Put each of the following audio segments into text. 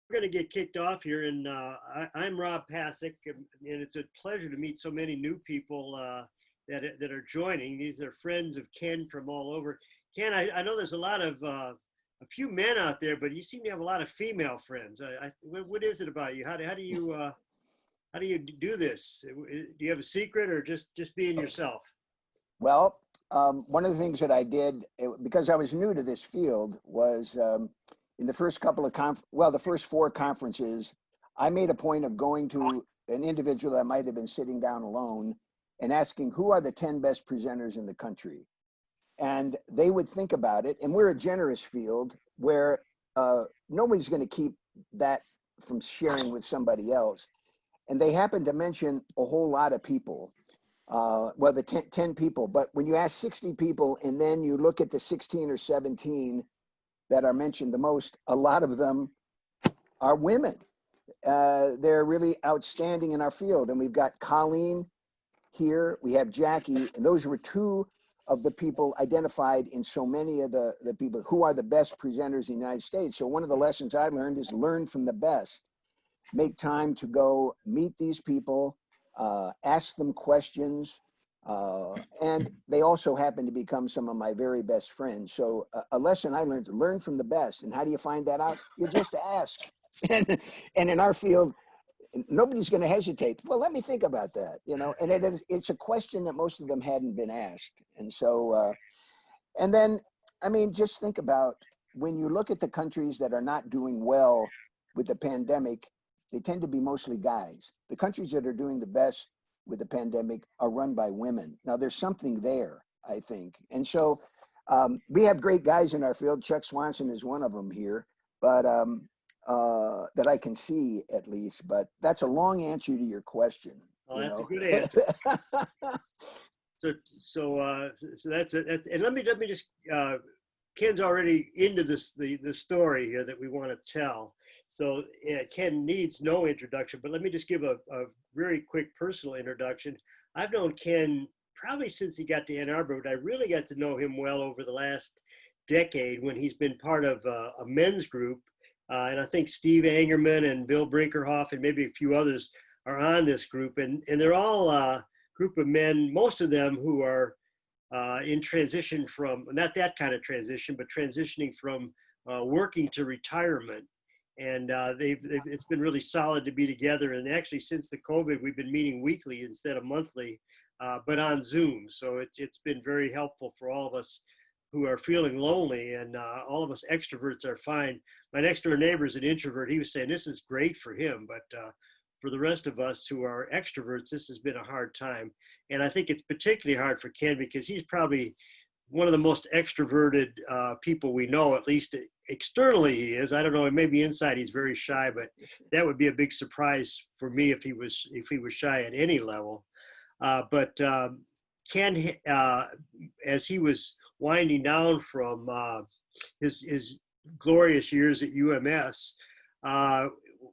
We're going to get kicked off here, and I'm Rob Pasick, and it's a pleasure to meet so many new people that are joining. These are friends of Ken from all over. Ken, I know there's a lot of a few men out there, but you seem to have a lot of female friends. What is it about you? How do you do this? Do you have a secret, or just being yourself? Well, one of the things that I did, because I was new to this field, was in the first couple of the first four conferences, I made a point of going to an individual that might have been sitting down alone and asking, who are the 10 best presenters in the country? And they would think about it. And we're a generous field where nobody's going to keep that from sharing with somebody else. And they happened to mention a whole lot of people. Well, the 10 people, but when you ask 60 people and then you look at the 16 or 17 that are mentioned the most, a lot of them are women. They're really outstanding in our field. And we've got Colleen here, we have Jackie, and those were two of the people identified in so many of the people who are the best presenters in the United States. So one of the lessons I learned is learn from the best. Make time to go meet these people, ask them questions, and they also happen to become some of my very best friends. So a lesson I learned: to learn from the best. And how do you find that out? You just ask. And in our field, nobody's going to hesitate. Well, let me think about that, and it's a question that most of them hadn't been asked. And so, and then, I mean, just think about when you look at the countries that are not doing well with the pandemic, they tend to be mostly guys. The countries that are doing the best with the pandemic are run by women. Now, there's something there, I think. And so we have great guys in our field. Chuck Swanson is one of them here, but that I can see at least. But that's a long answer to your question. Oh, that's a good answer. So that's it. And let me just Ken's already into the story here that we want to tell. So Ken needs no introduction, but let me just give a very quick personal introduction. I've known Ken probably since he got to Ann Arbor, but I really got to know him well over the last decade when he's been part of a men's group. And I think Steve Angerman and Bill Brinkerhoff and maybe a few others are on this group. And they're all a group of men, most of them who are in transition from, not that kind of transition, but transitioning from working to retirement. And it's been really solid to be together. And actually, since the COVID, we've been meeting weekly instead of monthly, but on Zoom. So it's been very helpful for all of us who are feeling lonely, and all of us extroverts are fine. My next door neighbor is an introvert. He was saying this is great for him, but for the rest of us who are extroverts, this has been a hard time. And I think it's particularly hard for Ken because he's probably one of the most extroverted people we know, at least externally he is. I don't know, maybe inside he's very shy, but that would be a big surprise for me if he was shy at any level. But Ken, as he was winding down from his glorious years at UMS,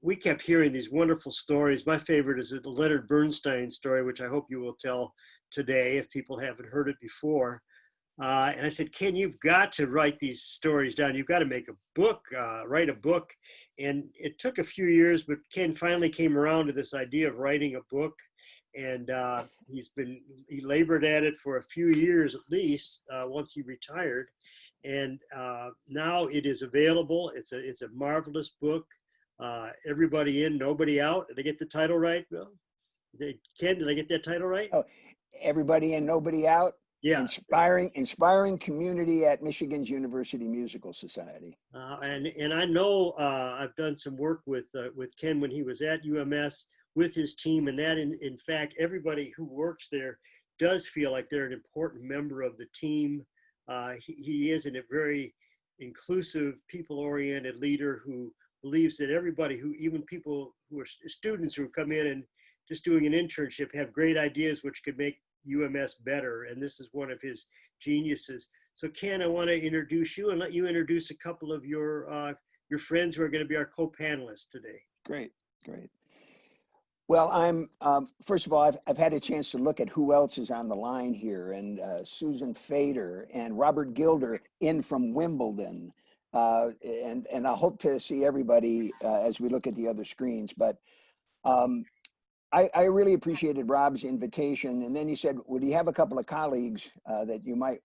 we kept hearing these wonderful stories. My favorite is the Leonard Bernstein story, which I hope you will tell today if people haven't heard it before. And I said, Ken, you've got to write these stories down. You've got to make a book, write a book. And it took a few years, but Ken finally came around to this idea of writing a book. And he labored at it for a few years at least, once he retired. And now it is available. It's a marvelous book. Everybody in, nobody out. Did I get the title right, Bill? Ken, did I get that title right? Oh, everybody in, nobody out. Yeah. Inspiring community at Michigan's University Musical Society. And I know I've done some work with Ken when he was at UMS with his team, and that in fact everybody who works there does feel like they're an important member of the team. He is a very inclusive, people-oriented leader who believes that everybody, even people who are students who come in and just doing an internship, have great ideas which could make UMS better, and this is one of his geniuses. So Ken, I want to introduce you and let you introduce a couple of your friends who are going to be our co-panelists today. Great. Well, I'm first of all, I've had a chance to look at who else is on the line here, and Susan Fader and Robert Gilder in from Wimbledon, and I hope to see everybody as we look at the other screens. But I really appreciated Rob's invitation. And then he said, would he have a couple of colleagues that you might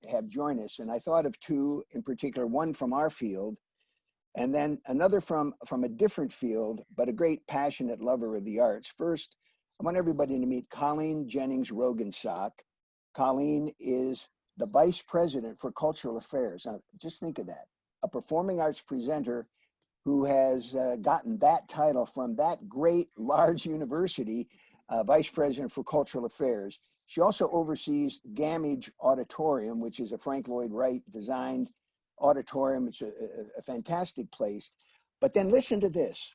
have join us? And I thought of two in particular, one from our field, and then another from a different field, but a great passionate lover of the arts. First, I want everybody to meet Colleen Jennings-Roggensack. Colleen is the Vice President for Cultural Affairs. Now, just think of that, a performing arts presenter who has gotten that title from that great large university, Vice President for Cultural Affairs. She also oversees Gamage Auditorium, which is a Frank Lloyd Wright designed auditorium. It's a fantastic place. But then listen to this.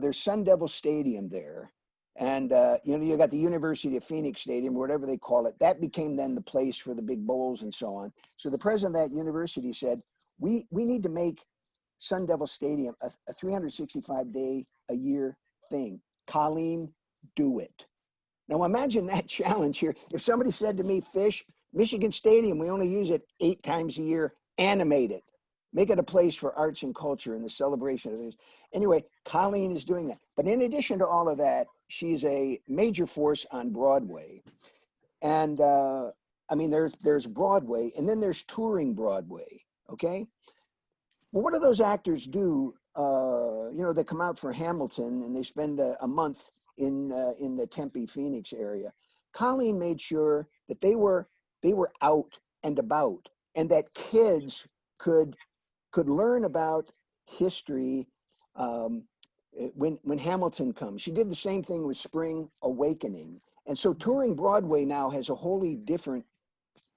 There's Sun Devil Stadium there. And you got the University of Phoenix Stadium, or whatever they call it. That became then the place for the big bowls and so on. So the president of that university said, we need to make Sun Devil Stadium a 365-day-a-year thing. Colleen, do it. Now imagine that challenge here. If somebody said to me, Fish, Michigan Stadium, we only use it 8 times a year, animate it. Make it a place for arts and culture and the celebration of this. Anyway, Colleen is doing that. But in addition to all of that, she's a major force on Broadway. And I mean, there's Broadway, and then there's touring Broadway, okay? Well, what do those actors do? They come out for Hamilton and they spend a month in the Tempe, Phoenix area. Colleen made sure that they were out and about, and that kids could learn about history when Hamilton comes. She did the same thing with Spring Awakening. And so touring Broadway now has a wholly different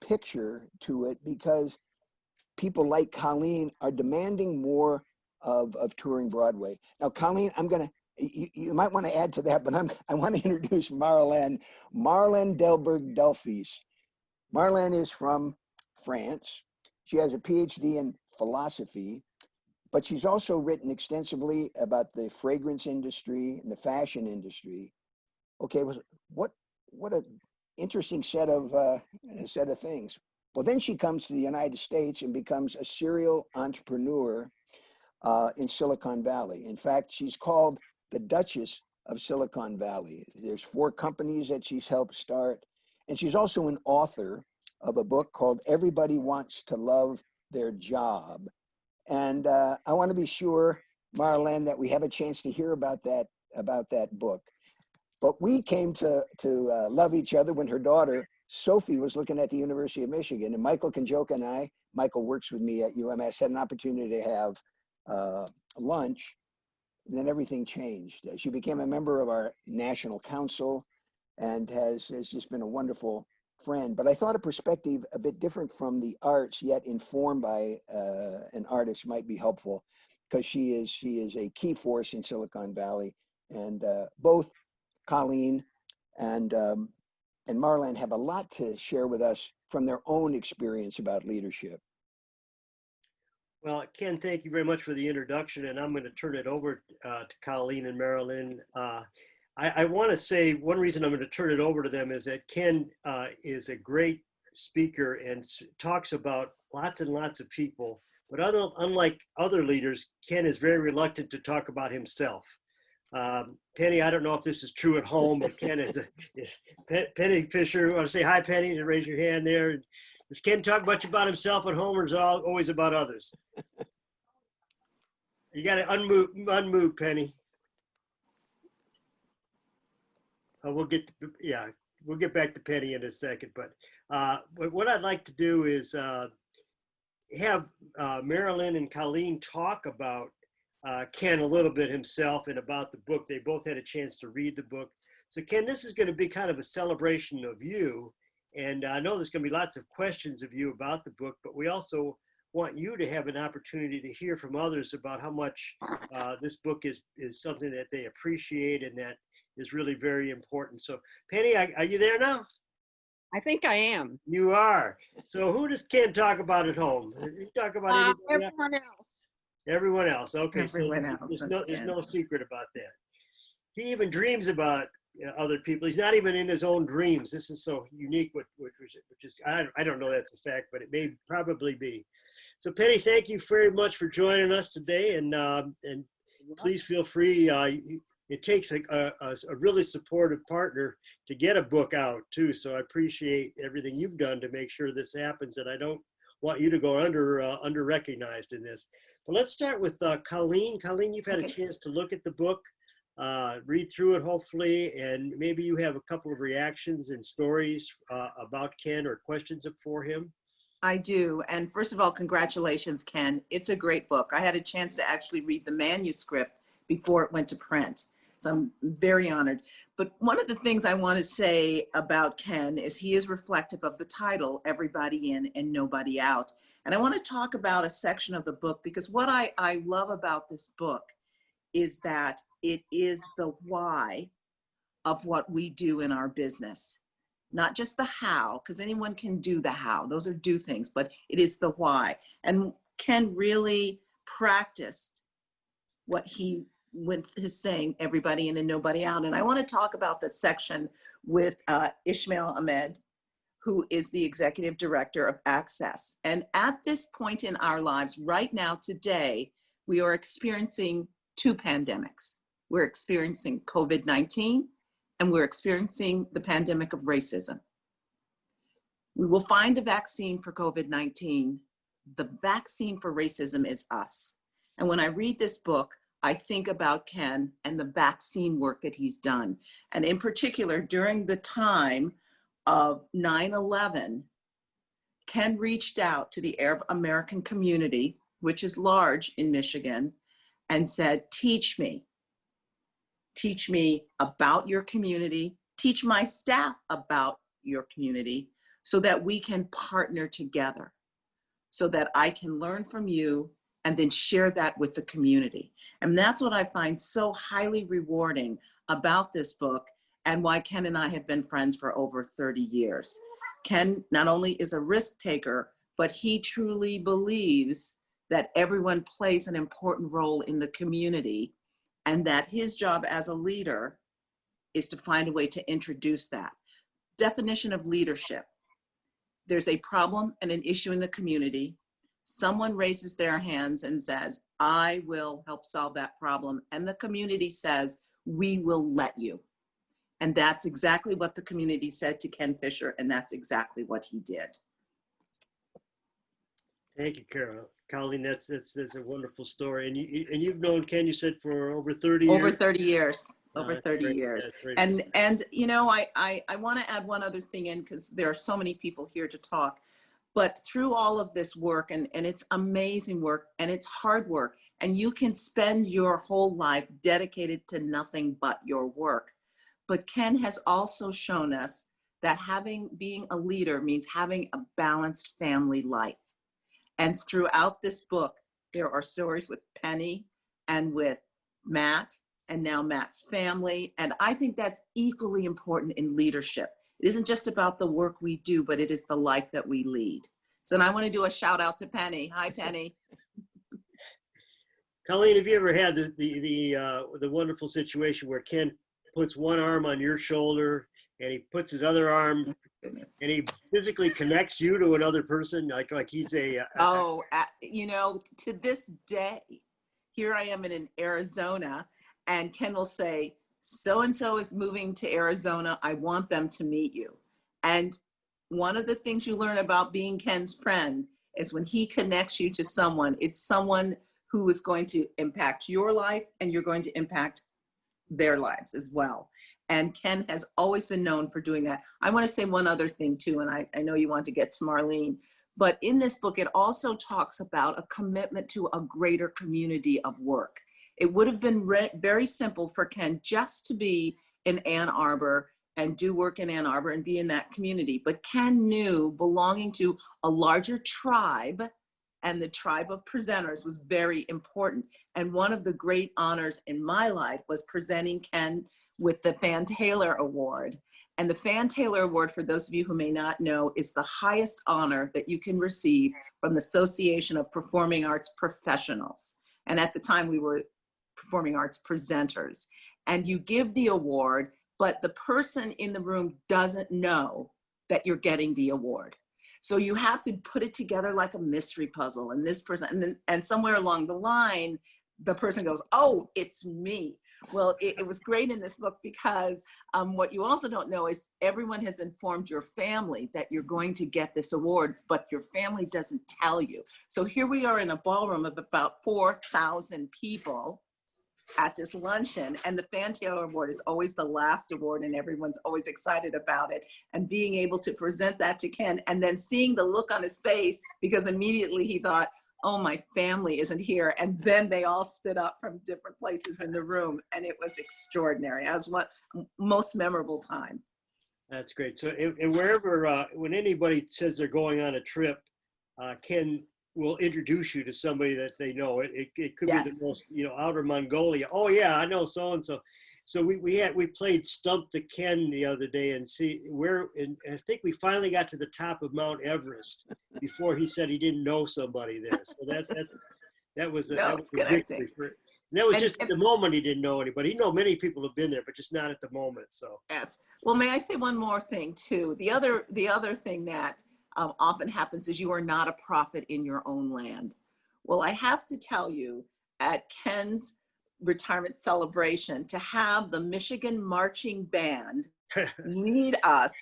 picture to it, because people like Colleen are demanding more of touring Broadway. Now, Colleen, you might want to add to that, but I want to introduce Marylene Delbourg-Delphis. Marylene is from France. She has a PhD in philosophy, but she's also written extensively about the fragrance industry and the fashion industry. Okay, what an interesting set of things. Well, then she comes to the United States and becomes a serial entrepreneur in Silicon Valley. In fact, she's called the Duchess of Silicon Valley. There's 4 companies that she's helped start. And she's also an author of a book called Everybody Wants to Love Their Job. And I want to be sure, Marylene, that we have a chance to hear about that book. But we came to love each other when her daughter, Sophie, was looking at the University of Michigan. And Michael Kanjoka and I, Michael works with me at UMS, had an opportunity to have lunch. And then everything changed. She became a member of our national council and has just been a wonderful friend. But I thought a perspective a bit different from the arts, yet informed by an artist, might be helpful, because she is a key force in Silicon Valley. And both Colleen and Marylene have a lot to share with us from their own experience about leadership. Well, Ken, thank you very much for the introduction, and I'm going to turn it over to Colleen and Marylene. I want to say one reason I'm going to turn it over to them is that Ken is a great speaker and talks about lots and lots of people, but unlike other leaders, Ken is very reluctant to talk about himself. Penny, I don't know if this is true at home, but Ken is Penny Fischer. Want to say hi, Penny, and raise your hand there. Does Ken talk much about himself at home, or is it always about others? You got to unmute, Penny. We'll get back to Penny in a second. But what I'd like to do is have Marylene and Colleen talk about Ken a little bit himself and about the book. They both had a chance to read the book. So Ken, this is going to be kind of a celebration of you. And I know there's going to be lots of questions of you about the book, but we also want you to have an opportunity to hear from others about how much this book is something that they appreciate and that is really very important. So Penny, are you there now? I think I am. You are. So who does Ken talk about at home? You talk about everyone else. Everyone else. Okay. Everyone so else. There's no secret about that. He even dreams about other people. He's not even in his own dreams. This is so unique, which is I don't know that's a fact, but it may probably be. So Penny, thank you very much for joining us today, and please feel free. It takes a really supportive partner to get a book out too. So I appreciate everything you've done to make sure this happens, and I don't want you to go under recognized in this. But let's start with Colleen. Colleen, you've had a chance to look at the book, read through it hopefully, and maybe you have a couple of reactions and stories about Ken or questions for him. I do. And first of all, congratulations, Ken. It's a great book. I had a chance to actually read the manuscript before it went to print. So I'm very honored. But one of the things I want to say about Ken is he is reflective of the title, Everybody In and Nobody Out. And I want to talk about a section of the book because what I love about this book is that it is the why of what we do in our business. Not just the how, because anyone can do the how. Those are do things, but it is the why. And Ken really practiced what he with his saying, everybody in and nobody out. And I want to talk about the section with Ishmael Ahmed, who is the executive director of Access. And at this point in our lives, right now, today, we are experiencing two pandemics. We're experiencing COVID-19 and we're experiencing the pandemic of racism. We will find a vaccine for COVID-19. The vaccine for racism is us. And when I read this book, I think about Ken and the vaccine work that he's done. And in particular, during the time of 9/11, Ken reached out to the Arab American community, which is large in Michigan, and said, teach me about your community, teach my staff about your community so that we can partner together, so that I can learn from you and then share that with the community. And that's what I find so highly rewarding about this book and why Ken and I have been friends for over 30 years. Ken not only is a risk taker, but he truly believes that everyone plays an important role in the community and that his job as a leader is to find a way to introduce that. Definition of leadership. There's a problem and an issue in the community. Someone raises their hands and says, I will help solve that problem. And the community says, we will let you. And that's exactly what the community said to Ken Fischer, and that's exactly what he did. Thank you, Carol. Colleen, that's a wonderful story. And you've known Ken, you said, for over 30 years? Over 30 years. Over 30 years. And you know, I want to add one other thing in because there are so many people here to talk. But through all of this work, and it's amazing work, and it's hard work, and you can spend your whole life dedicated to nothing but your work. But Ken has also shown us that being a leader means having a balanced family life. And throughout this book, there are stories with Penny and with Matt, and now Matt's family. And I think that's equally important in leadership. It isn't just about the work we do, but it is the life that we lead. So now I want to do a shout out to Penny. Hi, Penny. Colleen, have you ever had the wonderful situation where Ken puts one arm on your shoulder and he puts his other arm and he physically connects you to another person, like he's you know, to this day, here I am in Arizona, and Ken will say, so-and-so is moving to Arizona. I want them to meet you. And one of the things you learn about being Ken's friend is when he connects you to someone, it's someone who is going to impact your life and you're going to impact their lives as well. And Ken has always been known for doing that. I want to say one other thing too, and I know you want to get to Marlene, but in this book, it also talks about a commitment to a greater community of work. It would have been very simple for Ken just to be in Ann Arbor and do work in Ann Arbor and be in that community. But Ken knew belonging to a larger tribe, and the tribe of presenters was very important. And one of the great honors in my life was presenting Ken with the Fan Taylor Award. And the Fan Taylor Award, for those of you who may not know, is the highest honor that you can receive from the Association of Performing Arts Professionals. And at the time we were performing arts presenters. And you give the award, but the person in the room doesn't know that you're getting the award. So you have to put it together like a mystery puzzle. And this person, and somewhere along the line, the person goes, oh, it's me. Well, it was great in this book because what you also don't know is everyone has informed your family that you're going to get this award, but your family doesn't tell you. So here we are in a ballroom of about 4,000 people at this luncheon, and the Fantail Award is always the last award, and everyone's always excited about it. And being able to present that to Ken, and then seeing the look on his face, because immediately he thought, oh, my family isn't here. And then they all stood up from different places in the room, and it was extraordinary. That was one most memorable time. That's great. So, and wherever, when anybody says they're going on a trip, Ken will introduce you to somebody that they know. It could be the most, outer Mongolia. Oh yeah, I know so-and-so. So we played Stump the Ken the other day and and I think we finally got to the top of Mount Everest before he said he didn't know somebody there. So that was a victory for, and that was just at the moment he didn't know anybody. He know many people have been there, but just not at the moment. So yes. Well, may I say one more thing too? The other thing that often happens is you are not a prophet in your own land. Well, I have to tell you, at Ken's retirement celebration, to have the Michigan Marching Band lead us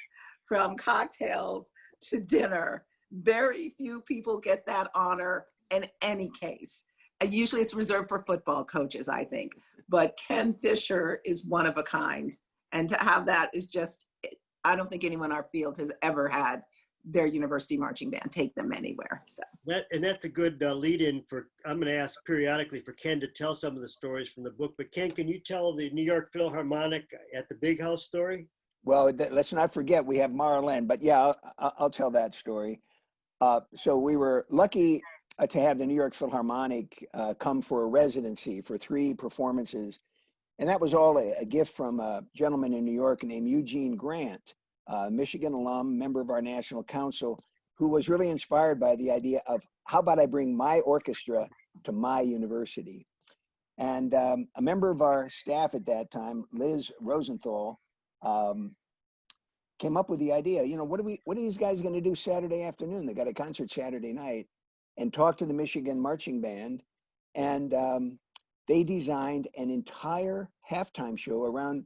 from cocktails to dinner, very few people get that honor in any case. Usually it's reserved for football coaches, I think, but Ken Fischer is one of a kind. And to have that is just, I don't think anyone in our field has ever had their university marching band take them anywhere. So that's a good lead-in for, I'm going to ask periodically for Ken to tell some of the stories from the book. But Ken, can you tell the New York Philharmonic at the Big House story? Well, let's not forget we have Marylene, but yeah, I'll tell that story. So we were lucky to have the New York Philharmonic come for a residency for 3 performances. And that was all a gift from a gentleman in New York named Eugene Grant, Michigan alum, member of our National Council, who was really inspired by the idea of how about I bring my orchestra to my university. And a member of our staff at that time, Liz Rosenthal, came up with the idea, what are these guys going to do Saturday afternoon? They got a concert Saturday night, and talked to the Michigan Marching Band. And they designed an entire halftime show around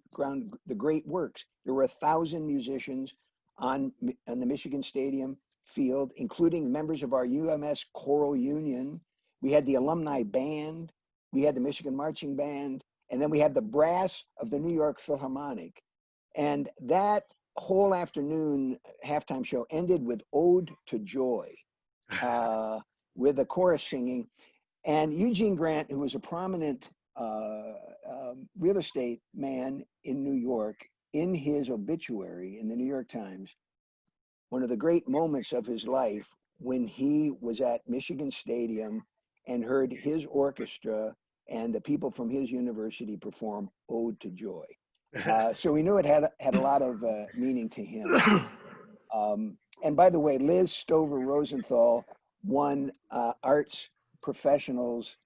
the great works. There were 1,000 musicians on the Michigan Stadium field, including members of our UMS Choral Union. We had the alumni band, we had the Michigan Marching Band, and then we had the brass of the New York Philharmonic. And that whole afternoon halftime show ended with Ode to Joy, with the chorus singing. And Eugene Grant, who was a prominent real estate man in New York, in his obituary in the New York Times, one of the great moments of his life when he was at Michigan Stadium and heard his orchestra and the people from his university perform Ode to Joy. So we knew it had a lot of meaning to him. And by the way, Liz Stover Rosenthal won Arts Professionals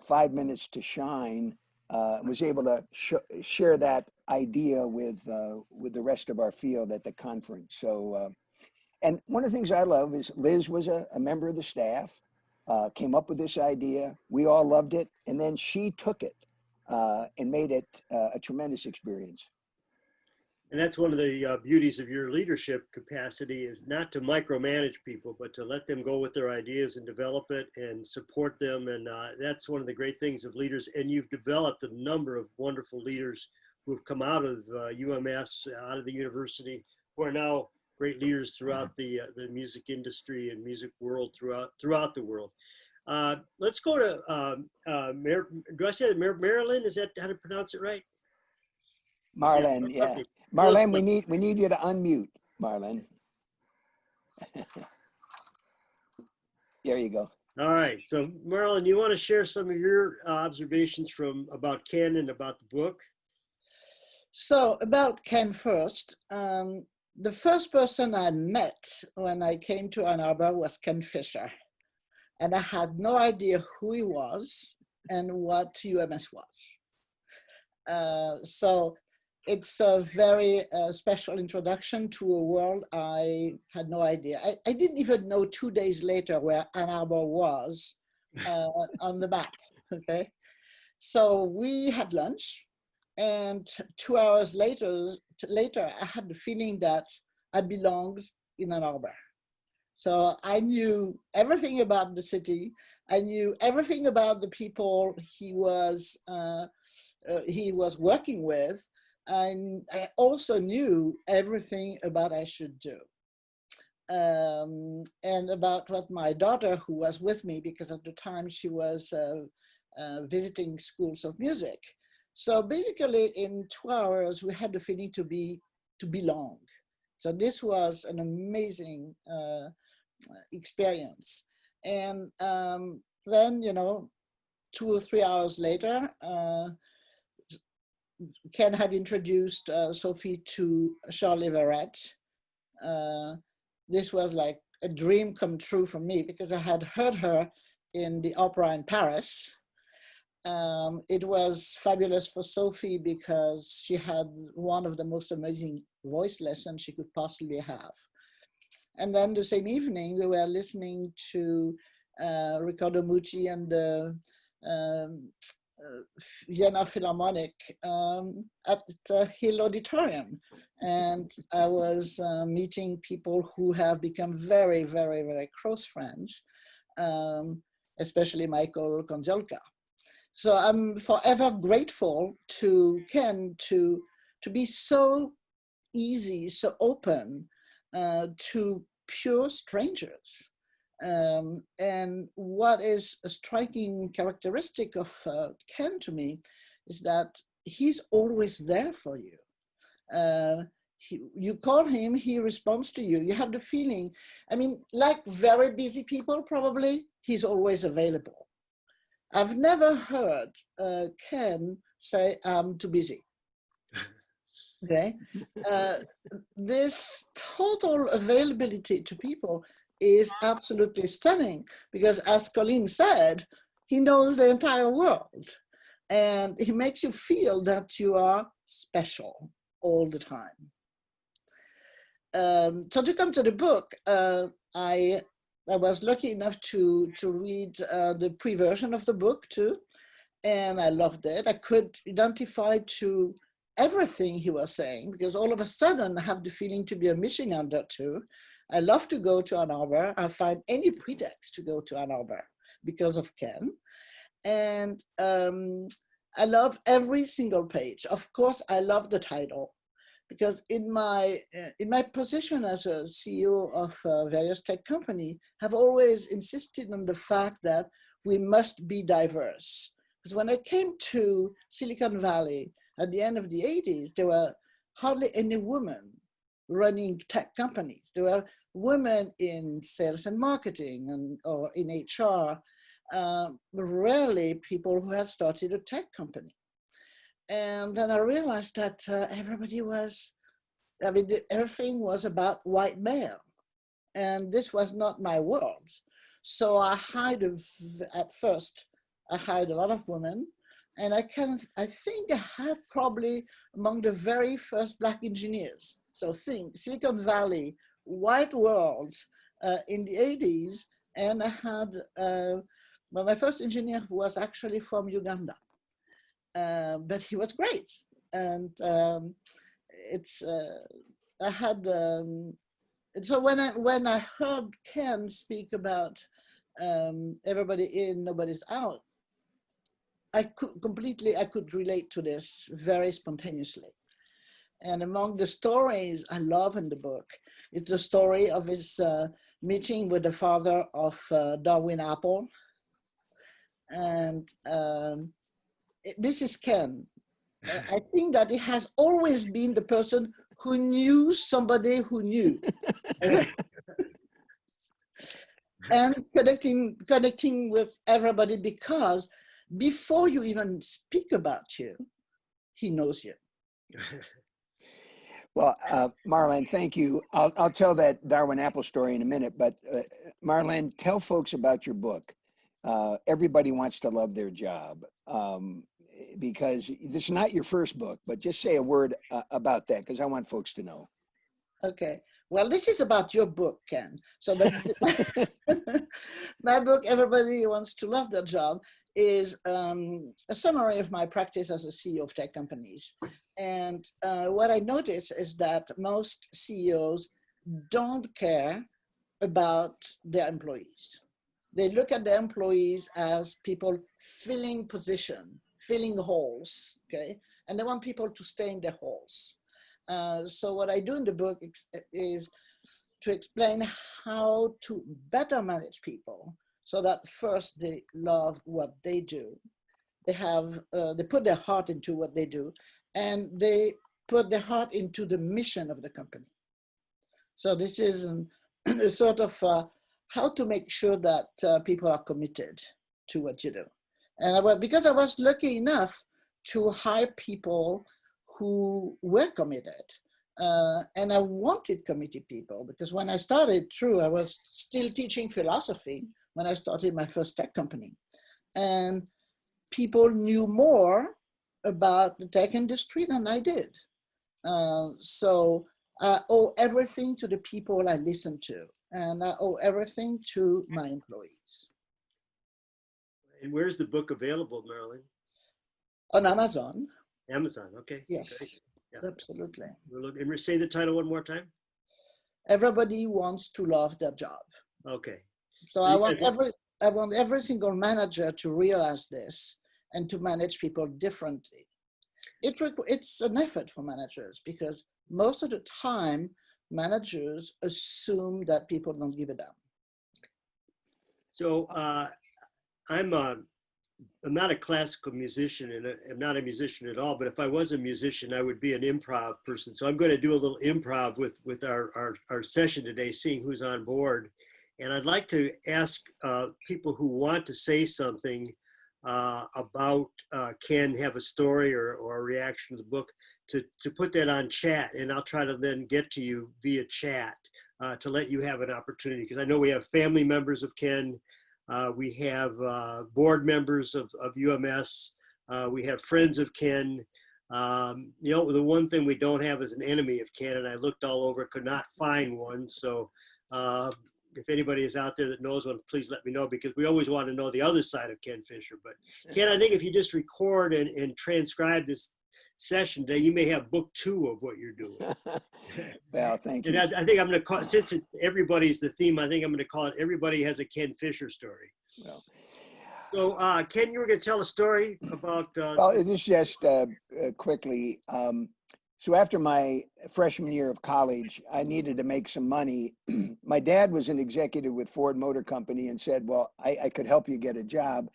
5 Minutes to Shine, was able to share that idea with the rest of our field at the conference. So, and one of the things I love is Liz was a member of the staff, came up with this idea. We all loved it. And then she took it and made it a tremendous experience. And that's one of the beauties of your leadership capacity, is not to micromanage people, but to let them go with their ideas and develop it and support them. And that's one of the great things of leaders. And you've developed a number of wonderful leaders who have come out of UMS, out of the university, who are now great leaders throughout the music industry and music world throughout the world. Let's go to, do I say that Marilyn? Is that how to pronounce it right? Marlene, yeah. Okay. Marlene, we need you to unmute, Marlene. There you go. All right. So Marilyn, you want to share some of your observations about Ken and about the book? So about Ken first, the first person I met when I came to Ann Arbor was Ken Fischer. And I had no idea who he was and what UMS was. So it's a very special introduction to a world I had no idea. I didn't even know 2 days later where Ann Arbor was on the map, okay? So we had lunch, and 2 hours later, I had the feeling that I belonged in Ann Arbor. So I knew everything about the city. I knew everything about the people he was working with. And I also knew everything about I should do. And about what my daughter, who was with me, because at the time she was visiting schools of music. So basically in 2 hours, we had the feeling to belong. So this was an amazing experience. And then, 2 or 3 hours later, Ken had introduced Sophie to Charlie Verret. This was like a dream come true for me because I had heard her in the opera in Paris. It was fabulous for Sophie because she had one of the most amazing voice lessons she could possibly have. And then the same evening, we were listening to Riccardo Muti and the Vienna Philharmonic at the Hill Auditorium. And I was meeting people who have become very, very, very close friends, especially Michael Konzelka. So I'm forever grateful to Ken to be so easy, so open to pure strangers. And what is a striking characteristic of Ken to me is that he's always there for you. You call him, he responds to you. You have the feeling, I mean, like very busy people probably, he's always available. I've never heard Ken say, I'm too busy. Okay, this total availability to people is absolutely stunning because, as Colleen said, he knows the entire world and he makes you feel that you are special all the time. So to come to the book, I was lucky enough to read the pre-version of the book too, and I loved it. I could identify to everything he was saying because all of a sudden I have the feeling to be a Michigander too. I love to go to Ann Arbor. I find any pretext to go to Ann Arbor because of Ken. And I love every single page. Of course, I love the title because in my position as a CEO of various tech companies, I've always insisted on the fact that we must be diverse. Because when I came to Silicon Valley at the end of the 80s, there were hardly any women running tech companies. There were women in sales and marketing or in HR, rarely people who had started a tech company. And then I realized that everything was about white male. And this was not my world. So I hired a lot of women. And I think I had probably among the very first Black engineers. So think Silicon Valley, white world in the 80s. And I had, my first engineer was actually from Uganda. But he was great. And so when I heard Ken speak about everybody in, nobody's out, I could relate to this very spontaneously. And among the stories I love in the book is the story of his meeting with the father of Darwin Apple. And this is Ken. I think that he has always been the person who knew somebody who knew. And connecting with everybody because before you even speak about you, he knows you. Well, Marylene, thank you. I'll tell that Darwin Apple story in a minute, but Marylene, tell folks about your book. Everybody wants to love their job. because this is not your first book, but just say a word about that, because I want folks to know. Okay. Well, this is about your book, Ken. So my book, Everybody Wants to Love Their Job, is a summary of my practice as a CEO of tech companies. And what I notice is that most CEOs don't care about their employees. They look at their employees as people filling position, filling holes, okay? And they want people to stay in their holes. So what I do in the book is to explain how to better manage people so that first they love what they do. They put their heart into what they do, and they put their heart into the mission of the company. So this is a sort of how to make sure that people are committed to what you do. And because I was lucky enough to hire people who were committed, and I wanted committed people, because when I started, I was still teaching philosophy when I started my first tech company. And people knew more about the tech industry than I did. So I owe everything to the people I listen to, and I owe everything to my employees. And where's the book available, Marylene? On Amazon. Amazon, okay. Yes, Great. Yeah. absolutely. And say the title one more time. Everybody wants to love their job. Okay. So I want every single manager to realize this and to manage people differently. It's an effort for managers, because most of the time, managers assume that people don't give a damn. So I'm not a classical musician, and I'm not a musician at all, but if I was a musician, I would be an improv person. So I'm going to do a little improv with our session today, seeing who's on board. And I'd like to ask people who want to say something about Ken, have a story or a reaction to the book, to put that on chat, and I'll try to then get to you via chat to let you have an opportunity, because I know we have family members of Ken. We have board members of UMS. We have friends of Ken. You know, the one thing we don't have is an enemy of Ken, and I looked all over, could not find one. So if anybody is out there that knows one, please let me know, because we always want to know the other side of Ken Fischer. But Ken, I think if you just record and transcribe this session today, you may have book 2 of what you're doing. Well, thank you. And I think I'm going to call, since everybody's the theme, I think I'm going to call it Everybody Has a Ken Fischer Story. Well, so Ken, you were going to tell a story about... well, it is just quickly. So after my freshman year of college, I needed to make some money. My dad was an executive with Ford Motor Company and said, well, I could help you get a job,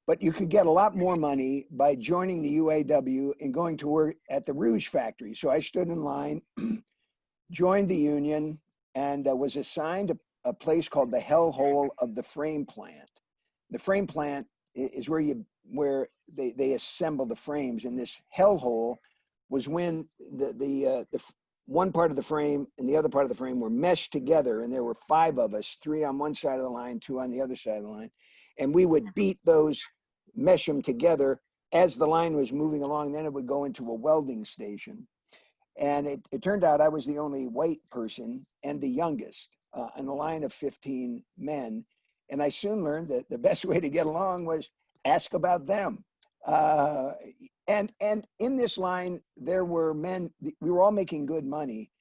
but you could get a lot more money by joining the UAW and going to work at the Rouge factory. So I stood in line, joined the union, and was assigned a place called the hellhole of the frame plant. The frame plant is where they assemble the frames, and this hellhole was when the one part of the frame and the other part of the frame were meshed together, and there were 5 of us, 3 on one side of the line, 2 on the other side of the line, and we would beat those, mesh them together as the line was moving along. Then it would go into a welding station, and it turned out I was the only white person and the youngest in a line of 15 men, and I soon learned that the best way to get along was ask about them. And in this line, there were men, we were all making good money,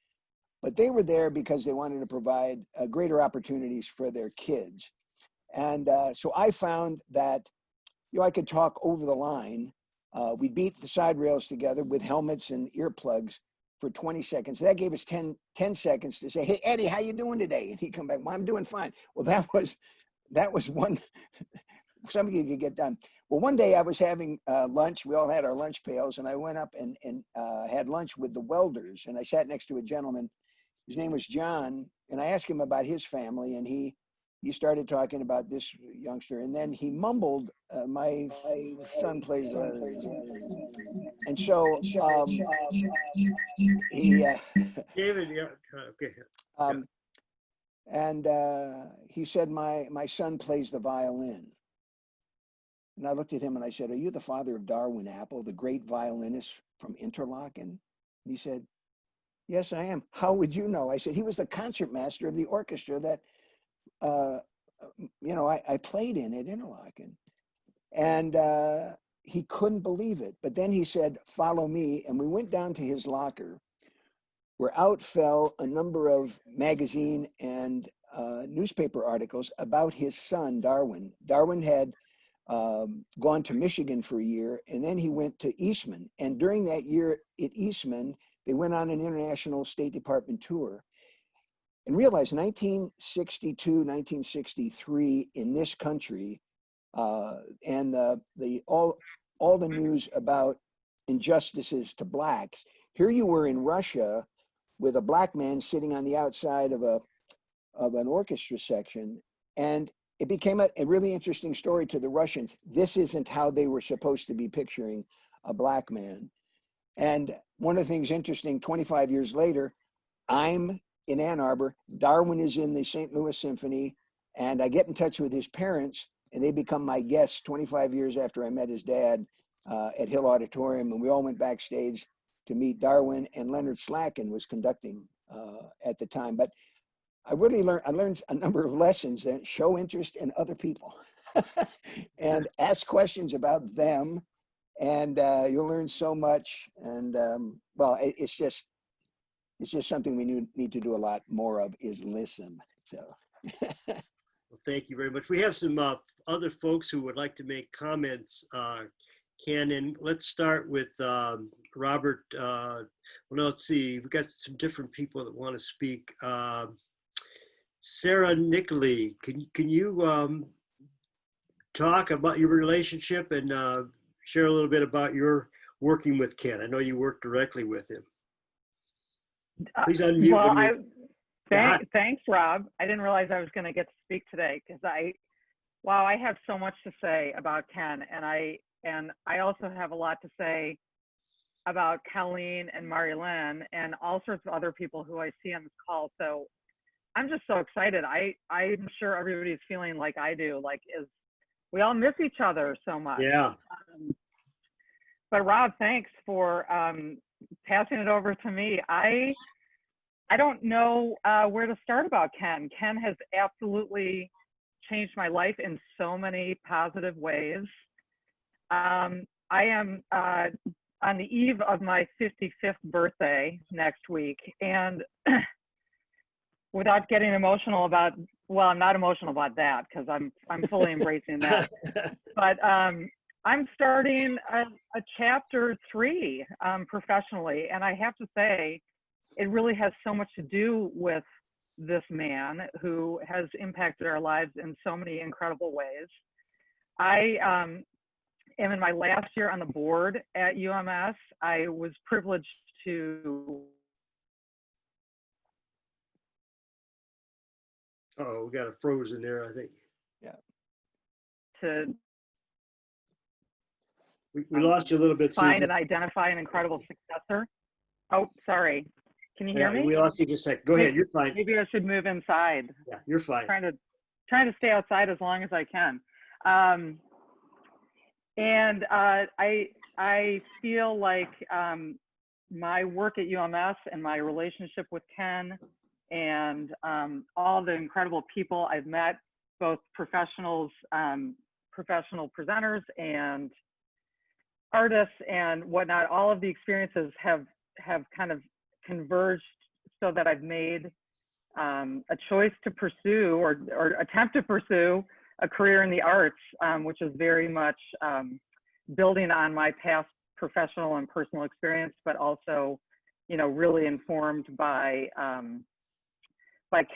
but they were there because they wanted to provide greater opportunities for their kids. And so I found that, you know, I could talk over the line. We beat the side rails together with helmets and earplugs for 20 seconds. That gave us 10 seconds to say, hey, Eddie, how you doing today? And he'd come back, well, I'm doing fine. Well, that was one, something you could get done. Well, one day I was having lunch. We all had our lunch pails, and I went up and had lunch with the welders. And I sat next to a gentleman. His name was John, and I asked him about his family, and he started talking about this youngster, and then he mumbled, "My son plays," and so he. David, yeah, okay. And he said, "My son plays the violin." And I looked at him and I said, "Are you the father of Darwin Apple, the great violinist from Interlaken?" And he said, "Yes, I am." "How would you know?" I said, "He was the concertmaster of the orchestra that, I played in at Interlaken." And he couldn't believe it. But then he said, "Follow me." And we went down to his locker, where out fell a number of magazine and newspaper articles about his son, Darwin. Darwin had gone to Michigan for a year, and then he went to Eastman. And during that year at Eastman, they went on an international State Department tour, and realized 1962, 1963 in this country, and all the news about injustices to blacks. Here you were in Russia with a black man sitting on the outside of an orchestra section, and it became a really interesting story to the Russians. This isn't how they were supposed to be picturing a black man. And one of the things interesting, 25 years later, I'm in Ann Arbor, Darwin is in the St. Louis Symphony, and I get in touch with his parents, and they become my guests 25 years after I met his dad at Hill Auditorium, and we all went backstage to meet Darwin, and Leonard Slacken was conducting at the time. But I learned a number of lessons that show interest in other people and ask questions about them, and you'll learn so much. And it's just something we need to do a lot more of, is listen. So. Well, thank you very much. We have some other folks who would like to make comments, Ken, and let's start with Robert. Well, let's see, we've got some different people that want to speak. Sarah Nickley, can you talk about your relationship and share a little bit about your working with Ken? I know you work directly with him. Please unmute. Well, thanks, Rob. I didn't realize I was going to get to speak today, because I have so much to say about Ken, and I also have a lot to say about Colleen and Marylene and all sorts of other people who I see on this call. So I'm just so excited. I'm sure everybody's feeling like I do, we all miss each other so much. Yeah. But Rob, thanks for passing it over to me. I don't know where to start about Ken. Ken has absolutely changed my life in so many positive ways. I am on the eve of my 55th birthday next week, and without getting emotional about, well, I'm not emotional about that, because I'm fully embracing that. But I'm starting a chapter 3 professionally, and I have to say, it really has so much to do with this man who has impacted our lives in so many incredible ways. I am in my last year on the board at UMS. I was privileged to. Oh, we got a frozen there, I think. Yeah. We lost you a little bit, find Susan. and identify an incredible successor. Oh, sorry. Can you hear me? We lost you just a sec. Go ahead. You're fine. Maybe I should move inside. Yeah, you're fine. Trying to stay outside as long as I can. And I feel like my work at UMS and my relationship with Ken and all the incredible people I've met, both professionals, professional presenters and artists and whatnot, all of the experiences have kind of converged so that I've made a choice to pursue or attempt to pursue a career in the arts, which is very much building on my past professional and personal experience, but also, really informed by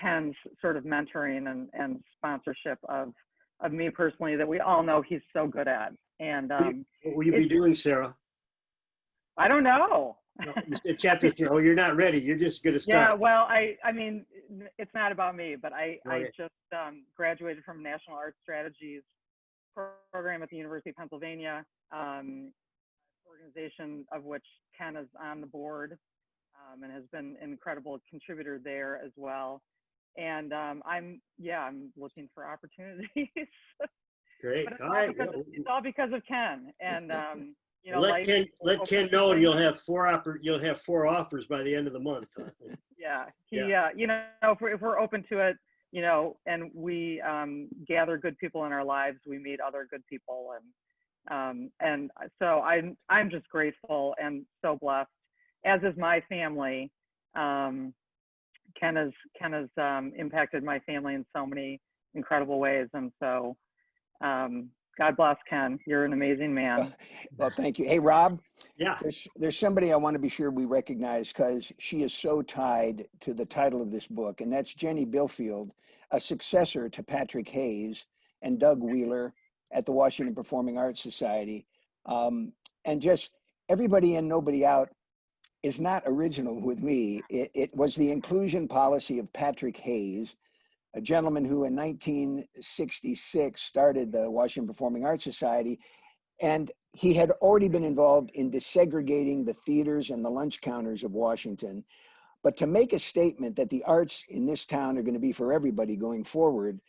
Ken's sort of mentoring and sponsorship of me personally, that we all know he's so good at. And what will you be doing, Sarah? I don't know. No, you said chapter 3. Oh, you're not ready. You're just going to start. Yeah, well, I mean, it's not about me, but I just graduated from National Arts Strategies program at the University of Pennsylvania, organization of which Ken is on the board, and has been an incredible contributor there as well. And I'm looking for opportunities Great. But All right. it's all because of Ken. And, you know, Let Ken know you'll have four offers by the end of the month. Yeah, Yeah. you know, if we're open to it, you know, and we gather good people in our lives, we meet other good people, and so I'm just grateful and so blessed, as is my family. Ken has impacted my family in so many incredible ways, and so God bless Ken. You're an amazing man. Well, thank you. Hey, Rob. Yeah. There's somebody I want to be sure we recognize because she is so tied to the title of this book, and that's Jenny Billfield, a successor to Patrick Hayes and Doug Wheeler at the Washington Performing Arts Society. And just everybody in, nobody out is not original with me. It was the inclusion policy of Patrick Hayes, a gentleman who in 1966 started the Washington Performing Arts Society. And he had already been involved in desegregating the theaters and the lunch counters of Washington. But to make a statement that the arts in this town are going to be for everybody going forward,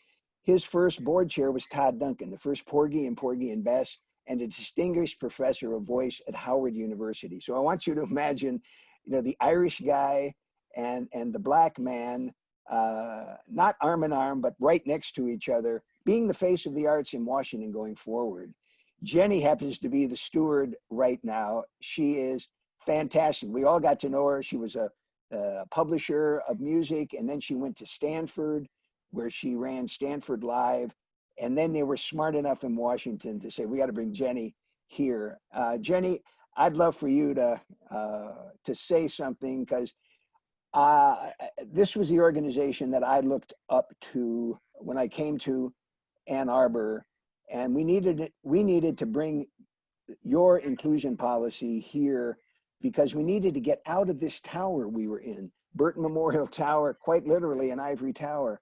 his first board chair was Todd Duncan, the first Porgy and Bess, and a distinguished professor of voice at Howard University. So I want you to imagine, you know, the Irish guy and the black man, not arm in arm, but right next to each other, being the face of the arts in Washington going forward. Jenny happens to be the steward right now. She is fantastic. We all got to know her. She was a publisher of music, and then she went to Stanford, where she ran Stanford Live. And then they were smart enough in Washington to say, we got to bring Jenny here. Jenny, I'd love for you to say something, because this was the organization that I looked up to when I came to Ann Arbor, and we needed to bring your inclusion policy here because we needed to get out of this tower we were in, Burton Memorial Tower, quite literally an ivory tower,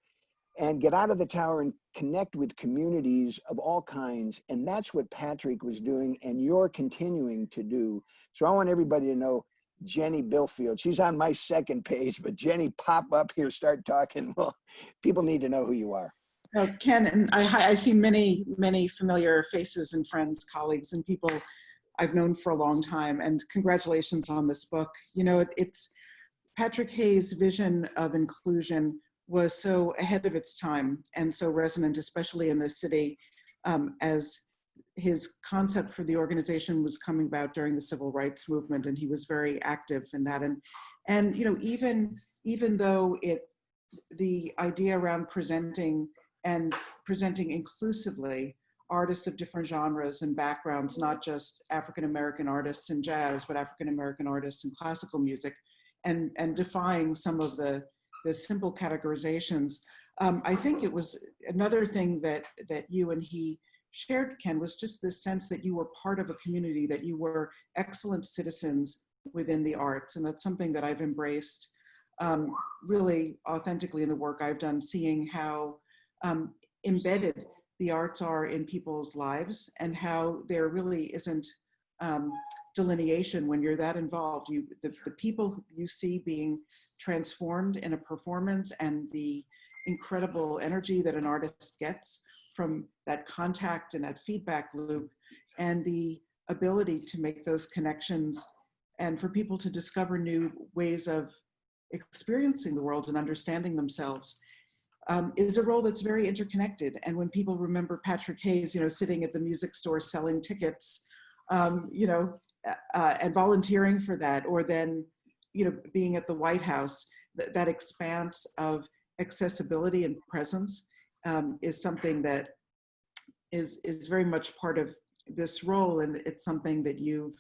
and get out of the tower and connect with communities of all kinds. And that's what Patrick was doing, and you're continuing to do. So I want everybody to know Jenny Billfield. She's on my second page, but Jenny, pop up here, start talking. Well, people need to know who you are. Ken, and I see many, many familiar faces and friends, colleagues, and people I've known for a long time. And congratulations on this book. You know, it's Patrick Hayes' vision of inclusion was so ahead of its time and so resonant, especially in this city, as his concept for the organization was coming about during the civil rights movement, and he was very active in that. And you know, even though the idea around presenting inclusively artists of different genres and backgrounds, not just African-American artists in jazz, but African-American artists in classical music, and defying some of the simple categorizations. I think it was another thing that you and he shared, Ken, was just this sense that you were part of a community, that you were excellent citizens within the arts. And that's something that I've embraced really authentically in the work I've done, seeing how embedded the arts are in people's lives and how there really isn't delineation when you're that involved. The people you see being transformed in a performance and the incredible energy that an artist gets from that contact and that feedback loop, and the ability to make those connections and for people to discover new ways of experiencing the world and understanding themselves, is a role that's very interconnected. And when people remember Patrick Hayes, you know, sitting at the music store selling tickets, you know, and volunteering for that, or then, you know, being at the White House, that expanse of accessibility and presence is something that is very much part of this role, and it's something that you've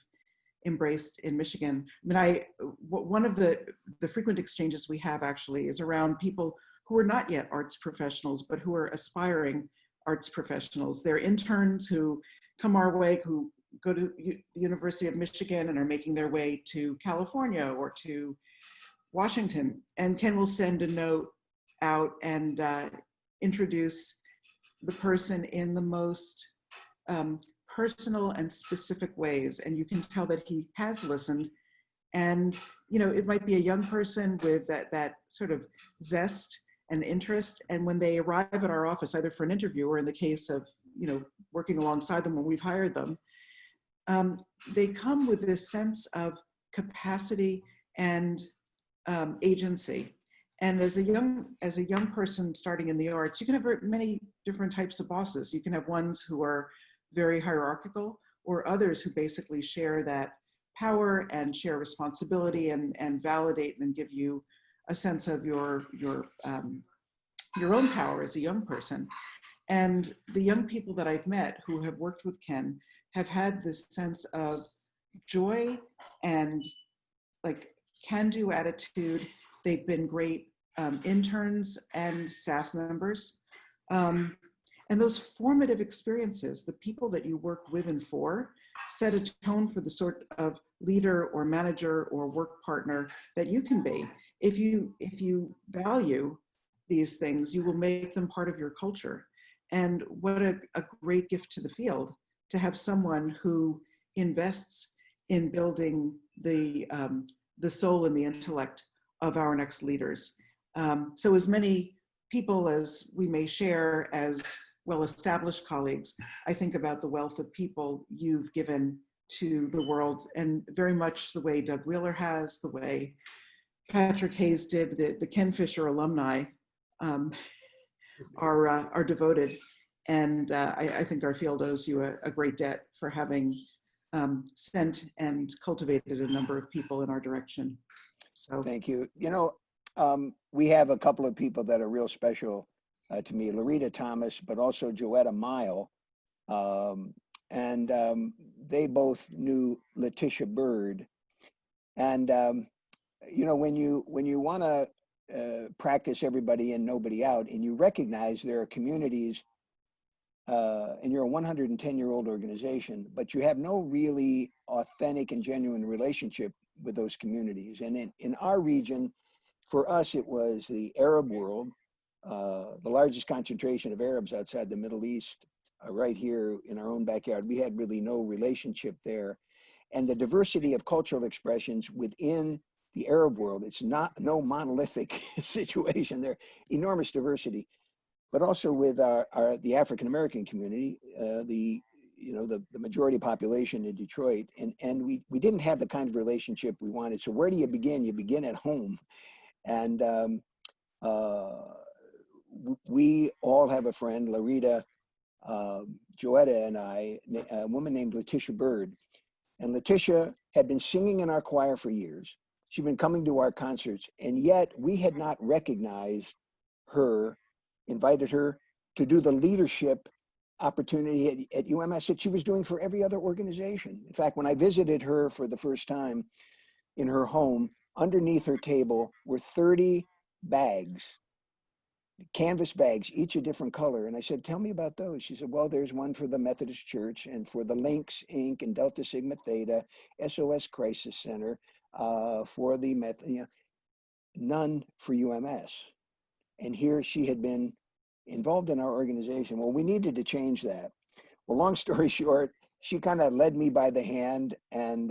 embraced in Michigan. I mean, one of the frequent exchanges we have actually is around people who are not yet arts professionals, but who are aspiring arts professionals. They're interns who come our way, who go to the University of Michigan and are making their way to California or to Washington. And Ken will send a note out and introduce the person in the most personal and specific ways. And you can tell that he has listened. And, you know, it might be a young person with that sort of zest and interest. And when they arrive at our office, either for an interview or in the case of you know, working alongside them when we've hired them, they come with this sense of capacity and agency. And as a young person starting in the arts, you can have many different types of bosses. You can have ones who are very hierarchical, or others who basically share that power and share responsibility and validate and give you a sense of your own power as a young person. And the young people that I've met who have worked with Ken have had this sense of joy and like can-do attitude. They've been great interns and staff members. And those formative experiences, the people that you work with and for, set a tone for the sort of leader or manager or work partner that you can be. If you value these things, you will make them part of your culture. And what a great gift to the field to have someone who invests in building the soul and the intellect of our next leaders. So as many people as we may share as well-established colleagues, I think about the wealth of people you've given to the world, and very much the way Doug Wheeler has, the way Patrick Hayes did. The Ken Fischer alumni are devoted, and I think our field owes you a great debt for having sent and cultivated a number of people in our direction. So thank you. You know, we have a couple of people that are real special to me, Loretta Thomas, but also Joetta Mile. And they both knew Letitia Bird. And, you know, when you want to practice everybody in, nobody out, and you recognize there are communities, and you're a 110-year-old organization, but you have no really authentic and genuine relationship with those communities. And in our region, for us, it was the Arab world, the largest concentration of Arabs outside the Middle East, right here in our own backyard. We had really no relationship there. And the diversity of cultural expressions within the Arab world, it's no monolithic situation there, enormous diversity, but also with the African-American community, the majority population in Detroit. And we didn't have the kind of relationship we wanted. So where do you begin? You begin at home. And we all have a friend, Loretta, Joetta and I, a woman named Letitia Bird. And Letitia had been singing in our choir for years. She'd been coming to our concerts, and yet we had not recognized her, invited her to do the leadership opportunity at UMS that she was doing for every other organization. In fact, when I visited her for the first time in her home, underneath her table were 30 bags, canvas bags, each a different color. And I said, tell me about those. She said, well, there's one for the Methodist Church and for the Lynx Inc. and Delta Sigma Theta, SOS Crisis Center, for the none for UMS. And here she had been involved in our organization. Well, we needed to change that. Well, long story short, she kind of led me by the hand and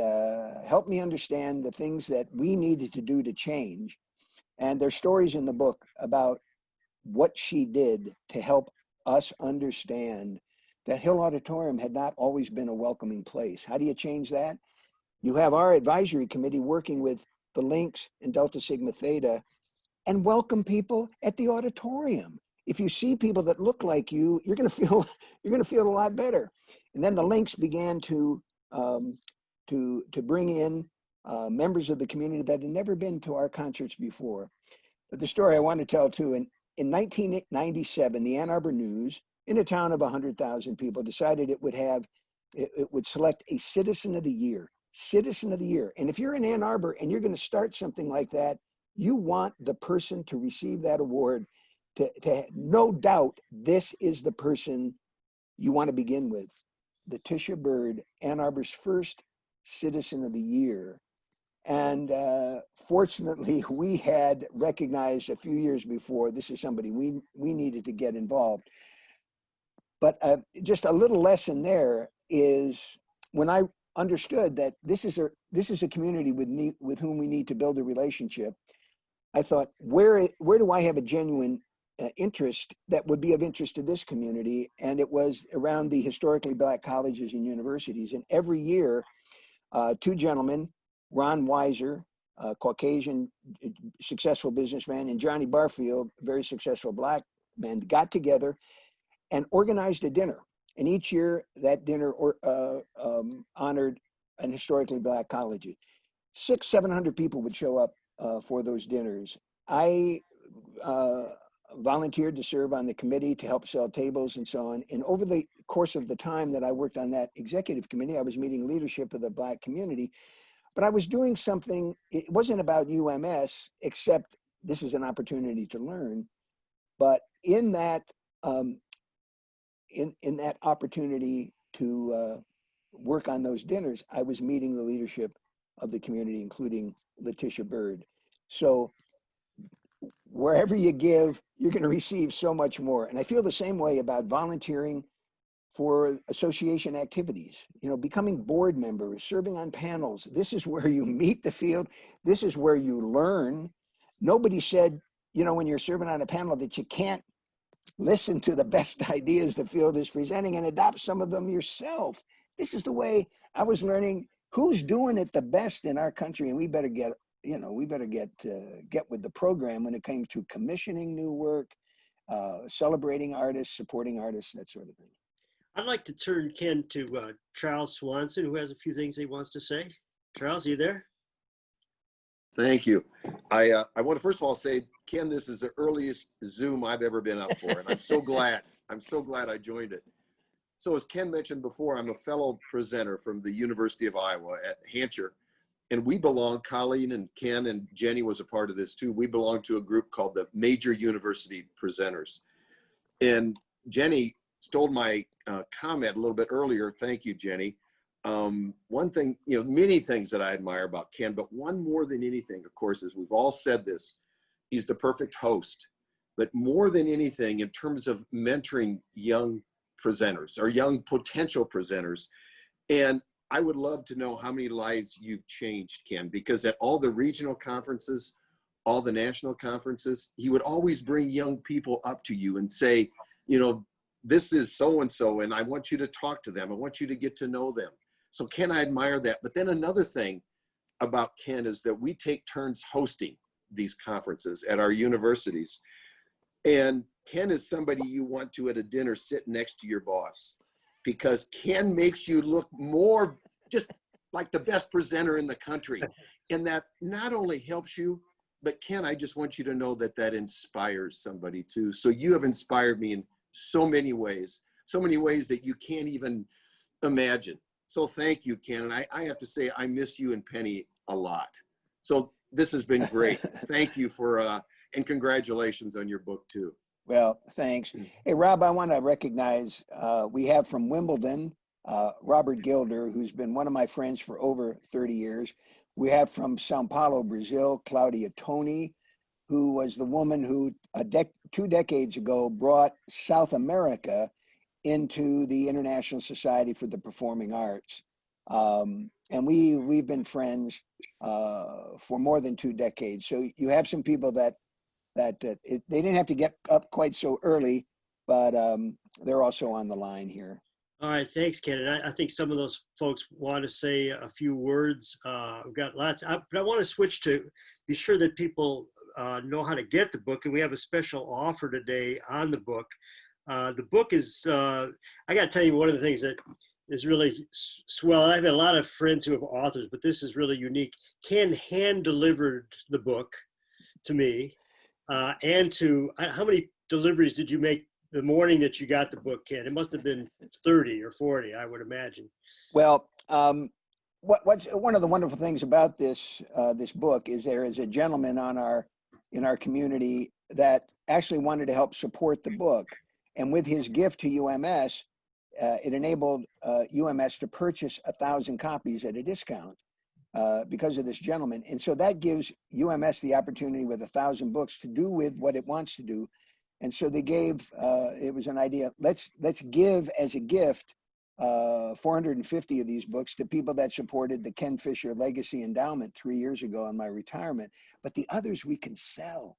helped me understand the things that we needed to do to change. And there's stories in the book about what she did to help us understand that Hill Auditorium had not always been a welcoming place. How do you change that? You have our advisory committee working with the Lynx and Delta Sigma Theta and welcome people at the auditorium. If you see people that look like you, you're going to feel a lot better. And then the Lynx began to bring in members of the community that had never been to our concerts before. But the story I want to tell too, in 1997, the Ann Arbor News, in a town of 100,000 people, decided it would select a Citizen of the Year. And if you're in Ann Arbor and you're going to start something like that, you want the person to receive that award to no doubt this is the person you want to begin with. Letitia Bird, Ann Arbor's first Citizen of the Year. And fortunately, we had recognized a few years before, this is somebody we needed to get involved. But just a little lesson there is when I understood that this is a community with whom we need to build a relationship, I thought, where do I have a genuine interest that would be of interest to this community. And it was around the historically Black colleges and universities. And every year, two gentlemen, Ron Weiser, a Caucasian successful businessman, and Johnny Barfield, a very successful Black man, got together and organized a dinner. And each year that dinner honored an historically Black college. 600-700 people would show up for those dinners. I volunteered to serve on the committee to help sell tables and so on. And over the course of the time that I worked on that executive committee, I was meeting leadership of the Black community, but I was doing something, it wasn't about UMS, except this is an opportunity to learn. But in that, in that opportunity to work on those dinners, I was meeting the leadership of the community, including Letitia Bird. So wherever you give, you're going to receive so much more. And I feel the same way about volunteering for association activities, you know, becoming board members, serving on panels. This is where you meet the field. This is where you learn. Nobody said, you know, when you're serving on a panel that you can't listen to the best ideas the field is presenting and adopt some of them yourself. This is the way I was learning who's doing it the best in our country. And we better get, you know, we better get with the program when it comes to commissioning new work, celebrating artists, supporting artists, that sort of thing. I'd like to turn Ken to Charles Swanson, who has a few things he wants to say. Charles, are you there? Thank you. I want to first of all say, Ken, this is the earliest Zoom I've ever been up for, and I'm so glad. I'm so glad I joined it. So as Ken mentioned before, I'm a fellow presenter from the University of Iowa at Hampshire, and we belong, Colleen and Ken and Jenny was a part of this too, we belong to a group called the Major University Presenters. And Jenny stole my comment a little bit earlier. Thank you, Jenny. One thing, you know, many things that I admire about Ken, but one more than anything, of course, is we've all said this, he's the perfect host. But more than anything, in terms of mentoring young presenters or young potential presenters, and I would love to know how many lives you've changed, Ken, because at all the regional conferences, all the national conferences, he would always bring young people up to you and say, you know, this is so-and-so, and I want you to talk to them. I want you to get to know them. So Ken, I admire that. But then another thing about Ken is that we take turns hosting these conferences at our universities. And Ken is somebody you want to at a dinner sit next to your boss, because Ken makes you look more just like the best presenter in the country. And that not only helps you, but Ken, I just want you to know that that inspires somebody too. So you have inspired me in so many ways that you can't even imagine. So thank you, Ken. And I have to say, I miss you and Penny a lot. So this has been great. Thank you for, and congratulations on your book too. Well, thanks. Hey, Rob, I want to recognize, we have from Wimbledon, Robert Gilder, who's been one of my friends for over 30 years. We have from Sao Paulo, Brazil, Claudia Toni, who was the woman who 2 decades ago brought South America into the International Society for the Performing Arts. And we've been friends for more than 2 decades. So you have some people that they didn't have to get up quite so early, but they're also on the line here. All right, thanks, Ken. And I think some of those folks want to say a few words. We've got lots, but I want to switch to be sure that people know how to get the book. And we have a special offer today on the book. The book is, I got to tell you, one of the things that is really swell. I've had a lot of friends who have authors, but this is really unique. Ken hand delivered the book to me, and to, how many deliveries did you make the morning that you got the book, Ken? It must have been 30 or 40, I would imagine. Well, what's one of the wonderful things about this book is there is a gentleman in our community that actually wanted to help support the book, and with his gift to UMS, it enabled UMS to purchase 1,000 copies at a discount because of this gentleman, and so that gives UMS the opportunity with 1,000 books to do with what it wants to do. And so they gave, it was an idea, let's give as a gift 450 of these books to people that supported the Ken Fischer Legacy Endowment 3 years ago on my retirement, but the others we can sell.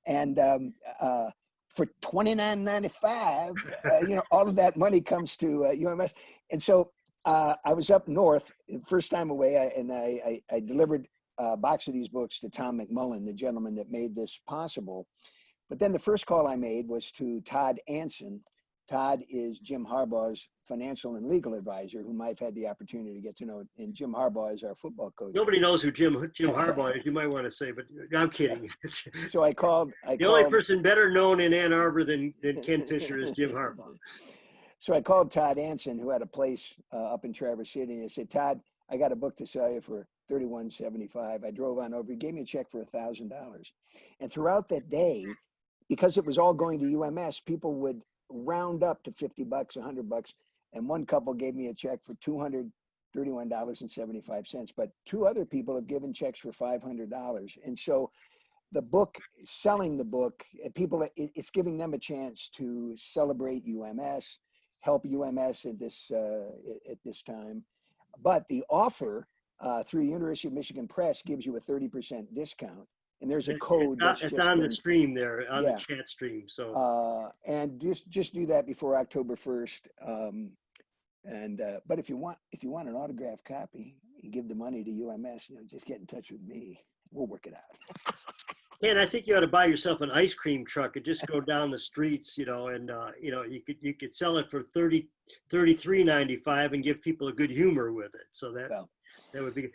And for $29.95, all of that money comes to UMS. And so I was up north, first time away, I delivered a box of these books to Tom McMullen, the gentleman that made this possible. But then the first call I made was to Todd Anson. Todd is Jim Harbaugh's financial and legal advisor, whom I've had the opportunity to get to know. And Jim Harbaugh is our football coach. Nobody knows who Jim Harbaugh is. You might want to say, but I'm kidding. So I called. The only person better known in Ann Arbor than Ken Fischer is Jim Harbaugh. So I called Todd Anson, who had a place up in Traverse City. And I said, Todd, I got a book to sell you for $31.75. I drove on over. He gave me a check for $1,000. And throughout that day, because it was all going to UMS, people would round up to $50, $100. And one couple gave me a check for $231.75. But two other people have given checks for $500. And so the book, selling the book, people, it's giving them a chance to celebrate UMS, help UMS at this time. But the offer through University of Michigan Press gives you a 30% discount. And there's a code. It's on the stream there, on the chat stream. So and just do that before October 1st. But if you want an autographed copy, you give the money to UMS. Just get in touch with me. We'll work it out. And I think you ought to buy yourself an ice cream truck and just go down the streets, and you could sell it for $33.95 and give people a good humor with it. So that would be good.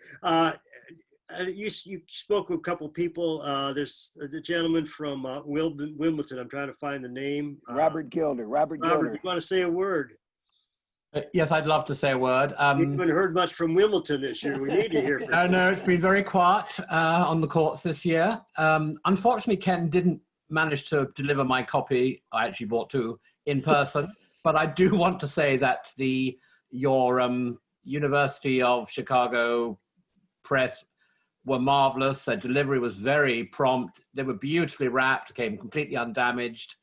You spoke with a couple people. There's the gentleman from Wimbledon. I'm trying to find the name. Robert Gilder. Robert, you want to say a word? Yes, I'd love to say a word. We haven't heard much from Wimbledon this year. We need to hear from you. No, it's been very quiet on the courts this year. Unfortunately, Ken didn't manage to deliver my copy. I actually bought two in person. But I do want to say that your University of Chicago press were marvelous. Their delivery was very prompt. They were beautifully wrapped, came completely undamaged.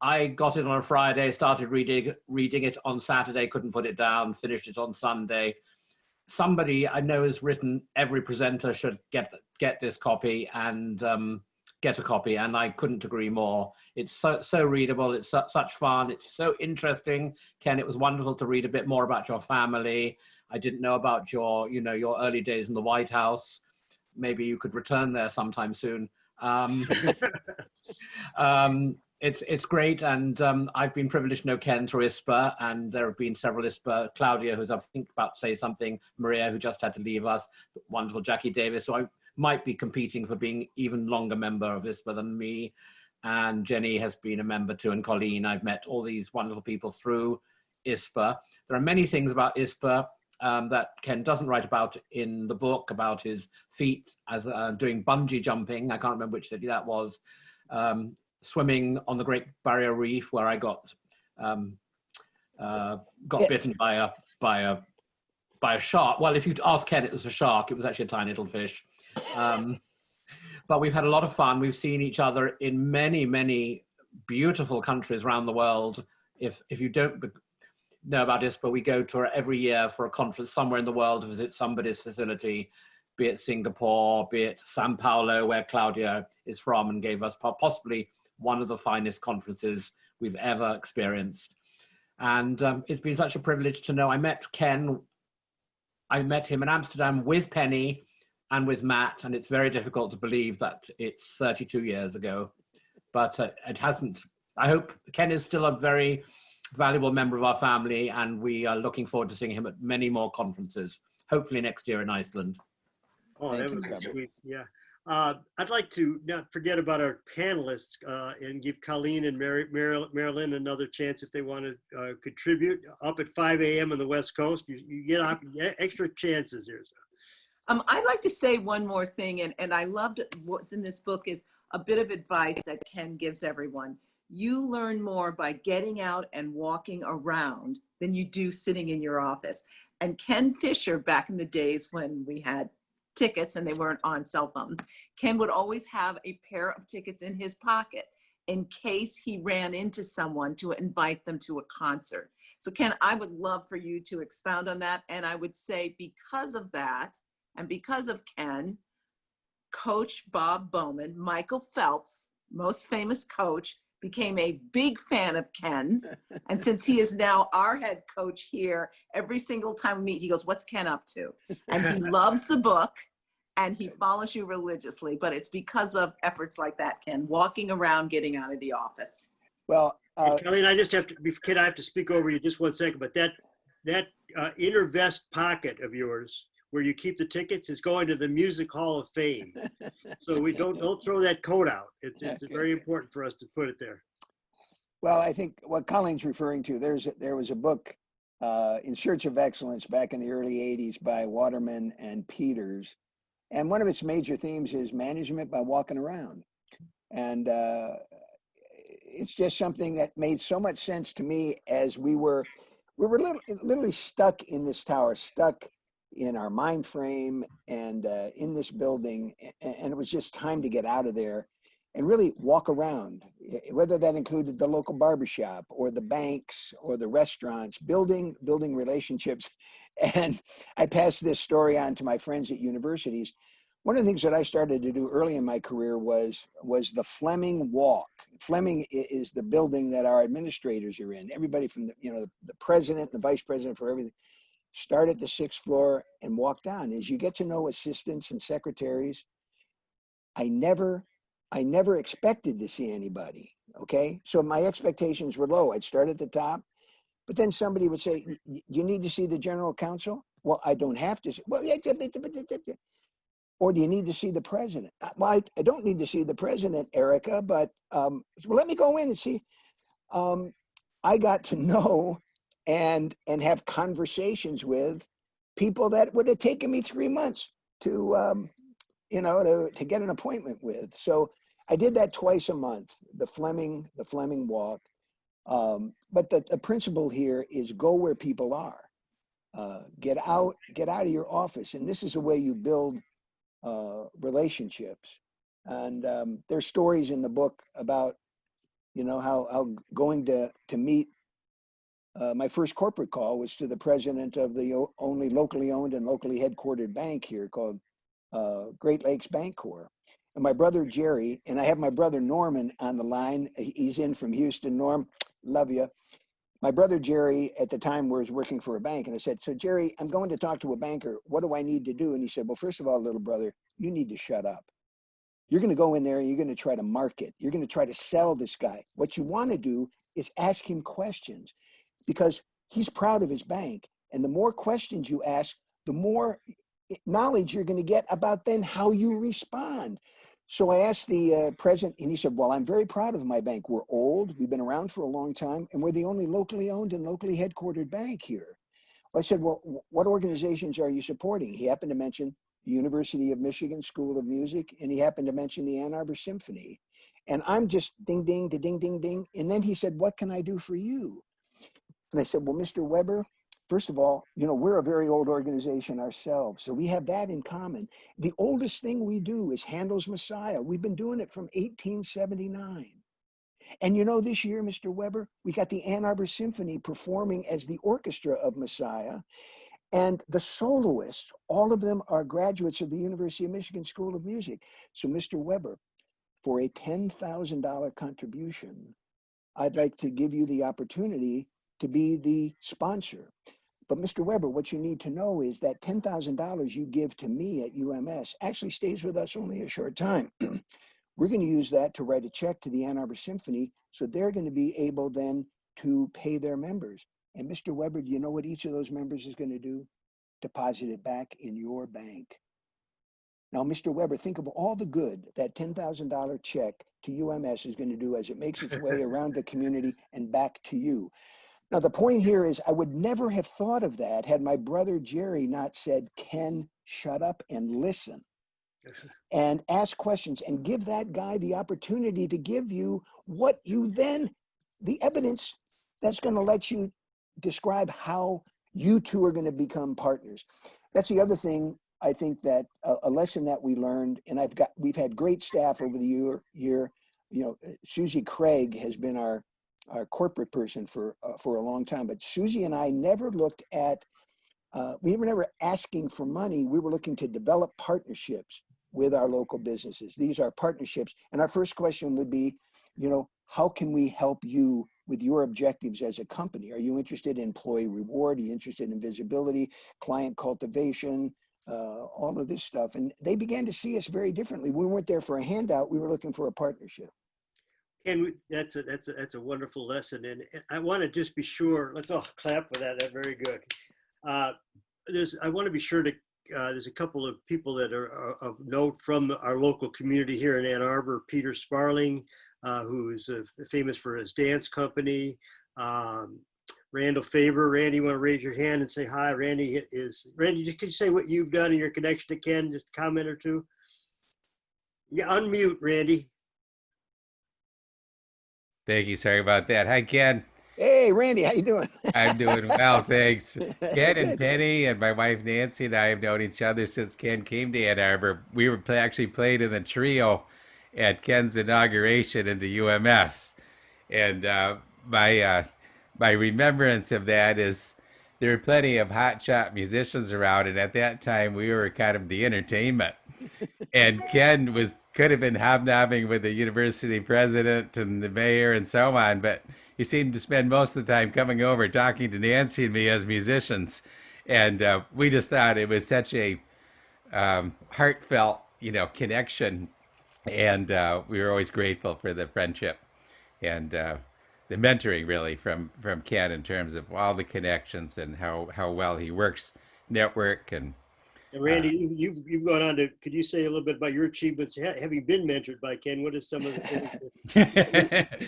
I got it on a Friday, started reading it on Saturday, couldn't put it down, finished it on Sunday. Somebody I know has written every presenter should get this copy and get a copy, and I couldn't agree more. It's so readable, it's such fun, it's so interesting. Ken, it was wonderful to read a bit more about your family. I didn't know about your early days in the White House. Maybe you could return there sometime soon. It's great, and I've been privileged to know Ken through ISPA, and there have been several ISPA. Claudia, who's I think about to say something, Maria, who just had to leave us, wonderful Jackie Davis, so I might be competing for being even longer member of ISPA than me, and Jenny has been a member too, and Colleen. I've met all these wonderful people through ISPA. There are many things about ISPA that Ken doesn't write about in the book, about his feat as doing bungee jumping. I can't remember which city that was. Swimming on the Great Barrier Reef, where I got bitten by a shark. Well, if you ask Ken, it was a shark. It was actually a tiny little fish. But we've had a lot of fun. We've seen each other in many, many beautiful countries around the world. If you don't know about ISPA, we go to every year for a conference somewhere in the world to visit somebody's facility, be it Singapore, be it Sao Paulo, where Claudia is from, and gave us possibly one of the finest conferences we've ever experienced. And it's been such a privilege to know. I met him in Amsterdam with Penny and with Matt, and it's very difficult to believe that it's 32 years ago, but it hasn't. I hope Ken is still a very valuable member of our family, and we are looking forward to seeing him at many more conferences, hopefully next year in Iceland. Oh, that would be sweet, yeah. I'd like to not forget about our panelists and give Colleen and Marylene another chance if they want to contribute. Up at 5 a.m. on the West Coast, you get extra chances here. So. I'd like to say one more thing, and I loved what's in this book is a bit of advice that Ken gives everyone. You learn more by getting out and walking around than you do sitting in your office. And Ken Fischer, back in the days when we had tickets and they weren't on cell phones, Ken would always have a pair of tickets in his pocket in case he ran into someone to invite them to a concert. So Ken, I would love for you to expound on that. And I would say because of that, and because of Ken, Coach Bob Bowman, Michael Phelps, most famous coach, became a big fan of Ken's. And since he is now our head coach here, every single time we meet, he goes, "What's Ken up to?" And he loves the book and he follows you religiously. But it's because of efforts like that, Ken, walking around, getting out of the office. Well, Colleen, I just have to, Kid, I have to speak over you just 1 second, but that inner vest pocket of yours where you keep the tickets is going to the Music Hall of Fame. So we don't throw that coat out. It's very important for us to put it there. well, I think what Colleen's referring to, there was a book, In Search of Excellence, back in the early 80s by Waterman and Peters. And one of its major themes is management by walking around. And it's just something that made so much sense to me as we were literally stuck in this tower, stuck in our mind frame and in this building. And it was just time to get out of there and really walk around, whether that included the local barbershop or the banks or the restaurants, building relationships. And I passed this story on to my friends at universities. One of the things that I started to do early in my career was the Fleming Walk. Fleming is the building that our administrators are in. Everybody from the president, the vice president, for everything, start at the 6th floor and walk down. As you get to know assistants and secretaries, I never expected to see anybody. Okay, so my expectations were low. I'd start at the top, but then somebody would say, "You need to see the general counsel." Well, I don't have to. Well, yeah. Or do you need to see the president? Well, I don't need to see the president, Erica, but well, let me go in and see. I got to know and have conversations with people that would have taken me 3 months to get an appointment with. So I did that twice a month, the Fleming Walk. But the principle here is go where people are. Get out of your office, and this is the way you build relationships. And there's stories in the book about how going to meet my first corporate call was to the president of the only locally owned and locally headquartered bank here called Great Lakes Bancorp. And my brother Jerry, and I have my brother Norman on the line. He's in from Houston. Norm, love you. My brother Jerry at the time was working for a bank, and I said, "So Jerry, I'm going to talk to a banker. What do I need to do?" And he said, "Well, first of all, little brother, you need to shut up. You're going to go in there and you're going to try to market. You're going to try to sell this guy. What you want to do is ask him questions, because he's proud of his bank. And the more questions you ask, the more knowledge you're going to get about then how you respond." So I asked the president, and he said, "Well, I'm very proud of my bank. We're old. We've been around for a long time, and we're the only locally owned and locally headquartered bank here." I said, "Well, what organizations are you supporting?" He happened to mention the University of Michigan School of Music, and he happened to mention the Ann Arbor Symphony. And I'm just ding, ding, ding, ding, ding. And then he said, "What can I do for you?" And I said, "Well, Mr. Weber, first of all, we're a very old organization ourselves, so we have that in common. The oldest thing we do is Handel's Messiah. We've been doing it from 1879. And this year, Mr. Weber, we got the Ann Arbor Symphony performing as the orchestra of Messiah. And the soloists, all of them are graduates of the University of Michigan School of Music. So, Mr. Weber, for a $10,000 contribution, I'd like to give you the opportunity to be the sponsor. But Mr. Weber, what you need to know is that $10,000 you give to me at UMS actually stays with us only a short time. We're going to use that to write a check to the Ann Arbor Symphony, so they're going to be able then to pay their members. And Mr. Weber, do you know what each of those members is going to do? Deposit it back in your bank. Now, Mr. Weber, think of all the good that $10,000 check to UMS is going to do as it makes its way around the community and back to you. Now, the point here is I would never have thought of that had my brother Jerry not said, "Ken, shut up and listen and ask questions and give that guy the opportunity to give you what you then, the evidence that's going to let you describe how you two are going to become partners." That's the other thing I think that a lesson that we learned, and we've had great staff over the year. Susie Craig has been our corporate person for a long time, but Susie and I never looked at, we were never asking for money. We were looking to develop partnerships with our local businesses. These are partnerships. And our first question would be, how can we help you with your objectives as a company? Are you interested in employee reward? Are you interested in visibility, client cultivation, all of this stuff? And they began to see us very differently. We weren't there for a handout. We were looking for a partnership. And that's a wonderful lesson. And I want to just be sure, let's all clap for that. That's very good. I want to be sure to, there's a couple of people that are of note from our local community here in Ann Arbor. Peter Sparling, who is famous for his dance company. Randall Faber. Randy, you want to raise your hand and say hi? Randy, could you say what you've done in your connection to Ken? Just a comment or two. Yeah, unmute, Randy. Thank you. Sorry about that. Hi, Ken. Hey, Randy, how you doing? I'm doing well, thanks. Ken and Good. Penny and my wife Nancy and I have known each other since Ken came to Ann Arbor. We were actually played in the trio at Ken's inauguration into UMS. And my remembrance of that is there were plenty of hotshot musicians around, and at that time we were kind of the entertainment. And Ken could have been hobnobbing with the university president and the mayor and so on, but he seemed to spend most of the time coming over talking to Nancy and me as musicians. And we just thought it was such a heartfelt, connection. And we were always grateful for the friendship and the mentoring, really, from Ken in terms of all the connections and how well he works network. And Randy, you've gone on to, could you say a little bit about your achievements? Having been mentored by Ken, what is some of the things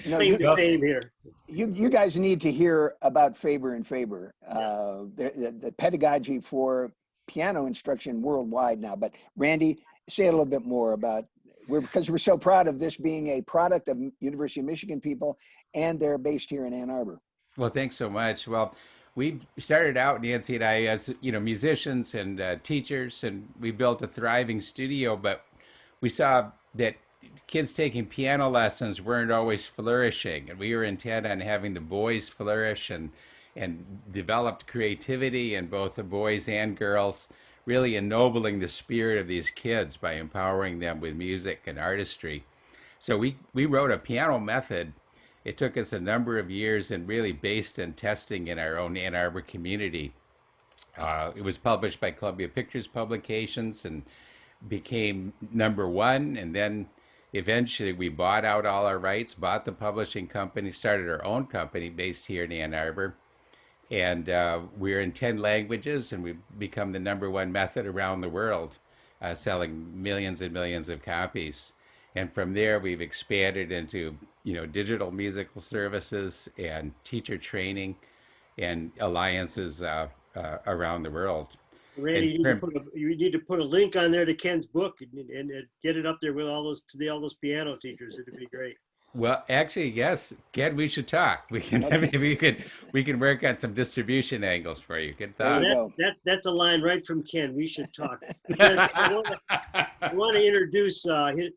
to name here? You guys need to hear about Faber and Faber, the pedagogy for piano instruction worldwide now. But Randy, say a little bit more about, because we're so proud of this being a product of University of Michigan people, and they're based here in Ann Arbor. Well, thanks so much. Well, we started out, Nancy and I, as musicians and teachers, and we built a thriving studio. But we saw that kids taking piano lessons weren't always flourishing, and we were intent on having the boys flourish and developed creativity in both the boys and girls, really ennobling the spirit of these kids by empowering them with music and artistry. So we wrote a piano method. It took us a number of years and really based in testing in our own Ann Arbor community. It was published by Columbia Pictures Publications and became ¡1. And then eventually we bought out all our rights, bought the publishing company, started our own company based here in Ann Arbor. And we're in 10 languages, and we've become the #1 method around the world, selling millions and millions of copies. And from there, we've expanded into, digital musical services and teacher training and alliances around the world. Randy, you need to put a link on there to Ken's book and get it up there with all those piano teachers. It'd be great. Well, actually, yes, Ken, we should talk. We can we can work on some distribution angles for you. Good thought. That's a line right from Ken. We should talk. I want to introduce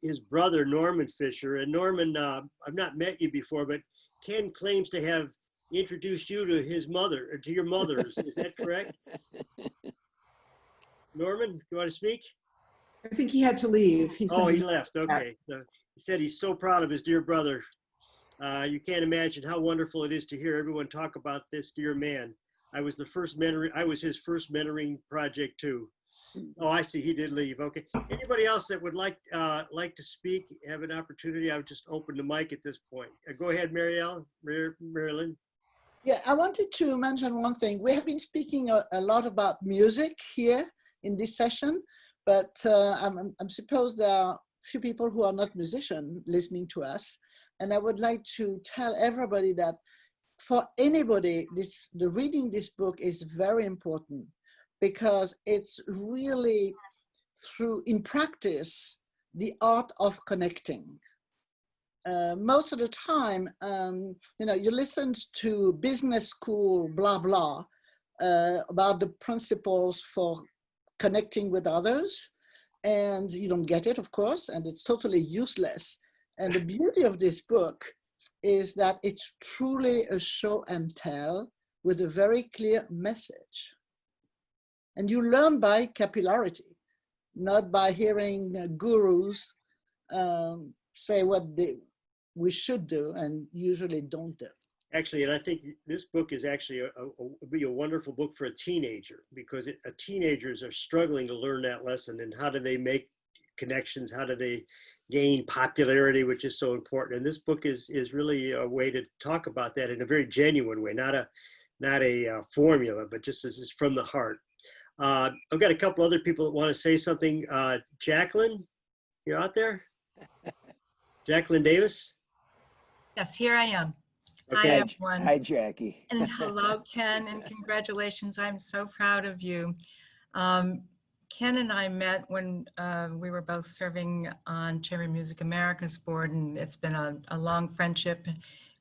his brother, Norman Fischer. And Norman, I've not met you before, but Ken claims to have introduced you to his mother, or to your mother. Is that correct? Norman, do you want to speak? I think he had to leave. He left. Okay. So he said he's so proud of his dear brother. You can't imagine how wonderful it is to hear everyone talk about this dear man. I was his first mentoring project too. Oh, I see. He did leave. Okay. Anybody else that would like to speak, have an opportunity? I would just open the mic at this point. Go ahead, Marylene. Yeah, I wanted to mention one thing. We have been speaking a lot about music here in this session, but I'm supposed there are few people who are not musicians listening to us. And I would like to tell everybody that for anybody, the reading this book is very important, because it's really in practice, the art of connecting. Most of the time, you listen to business school, blah, blah, about the principles for connecting with others. And you don't get it, of course, and it's totally useless. And the beauty of this book is that it's truly a show and tell with a very clear message. And you learn by capillarity. not by hearing gurus say what we should do and usually don't do. Actually, and I think this book is actually be a wonderful book for a teenager, because teenagers are struggling to learn that lesson, and how do they make connections, how do they gain popularity, which is so important. And this book is really a way to talk about that in a very genuine way, not a formula, but just as it's from the heart. I've got a couple other people that want to say something. Jacqueline, you're out there? Jacqueline Davis? Yes, here I am. Okay. Hi, everyone. Hi, Jackie. And hello, Ken, and congratulations. I'm so proud of you. Ken and I met when we were both serving on Chamber Music America's board, and it's been a long friendship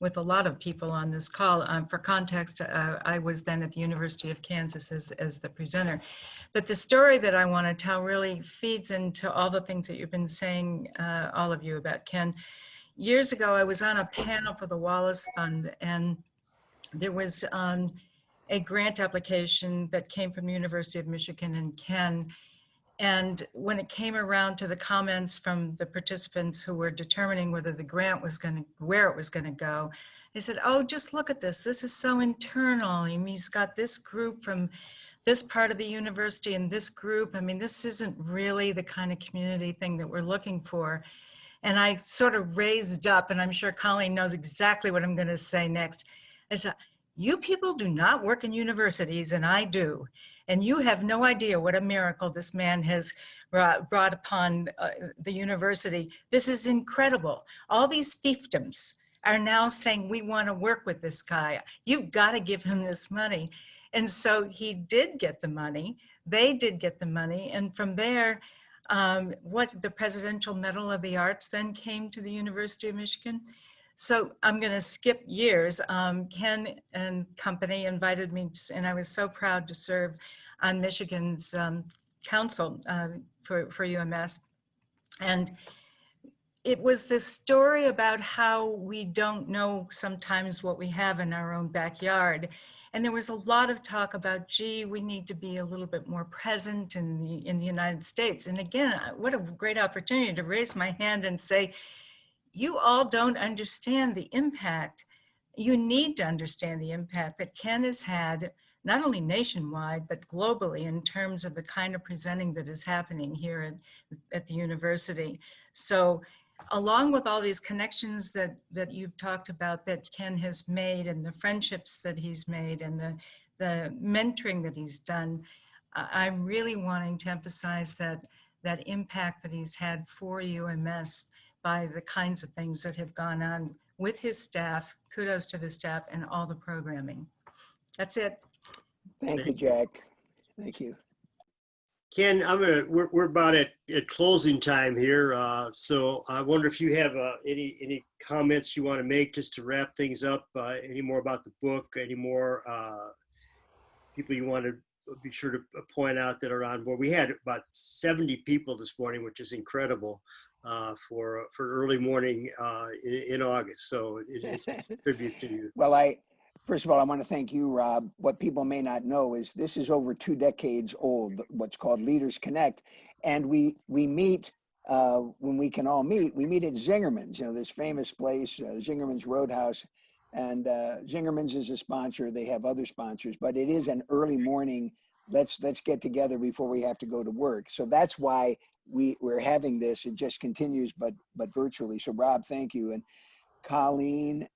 with a lot of people on this call. For context, I was then at the University of Kansas as the presenter. But the story that I want to tell really feeds into all the things that you've been saying, all of you, about Ken. Years ago, I was on a panel for the Wallace Fund, and there was a grant application that came from the University of Michigan and Ken. And when it came around to the comments from the participants who were determining whether the grant was where it was going to go, they said, oh, just look at this. This is so internal. I mean, he's got this group from this part of the university and this group. I mean, this isn't really the kind of community thing that we're looking for. And I sort of raised up, and I'm sure Colleen knows exactly what I'm going to say next. I said, you people do not work in universities, and I do. And you have no idea what a miracle this man has brought upon the university. This is incredible. All these fiefdoms are now saying, we want to work with this guy. You've got to give him this money. And so he did get the money. They did get the money. And from there, the Presidential Medal of the Arts then came to the University of Michigan. So I'm going to skip years. Ken and company invited me, and I was so proud to serve on Michigan's council for UMS. And it was this story about how we don't know sometimes what we have in our own backyard. And there was a lot of talk about, gee, we need to be a little bit more present in the United States. And again, what a great opportunity to raise my hand and say, you all don't understand the impact. You need to understand the impact that Ken has had, not only nationwide, but globally, in terms of the kind of presenting that is happening here at the university. So along with all these connections that you've talked about that Ken has made, and the friendships that he's made, and the mentoring that he's done, I'm really wanting to emphasize that impact that he's had for UMS by the kinds of things that have gone on with his staff. Kudos to the staff and all the programming. That's it. Thank you, Jack. Thank you. Ken, we're about at closing time here. So I wonder if you have any comments you want to make just to wrap things up, any more about the book, any more people you want to be sure to point out that are on board. We had about 70 people this morning, which is incredible for early morning in August. So it's a tribute to you. Well, first of all, I want to thank you, Rob. What people may not know is this is over 2 decades old, what's called Leaders Connect. And we meet when we can all meet. We meet at Zingerman's, this famous place, Zingerman's Roadhouse. And Zingerman's is a sponsor. They have other sponsors, but it is an early morning. Let's get together before we have to go to work. So that's why we're having this. It just continues, but virtually. So Rob, thank you. And Colleen,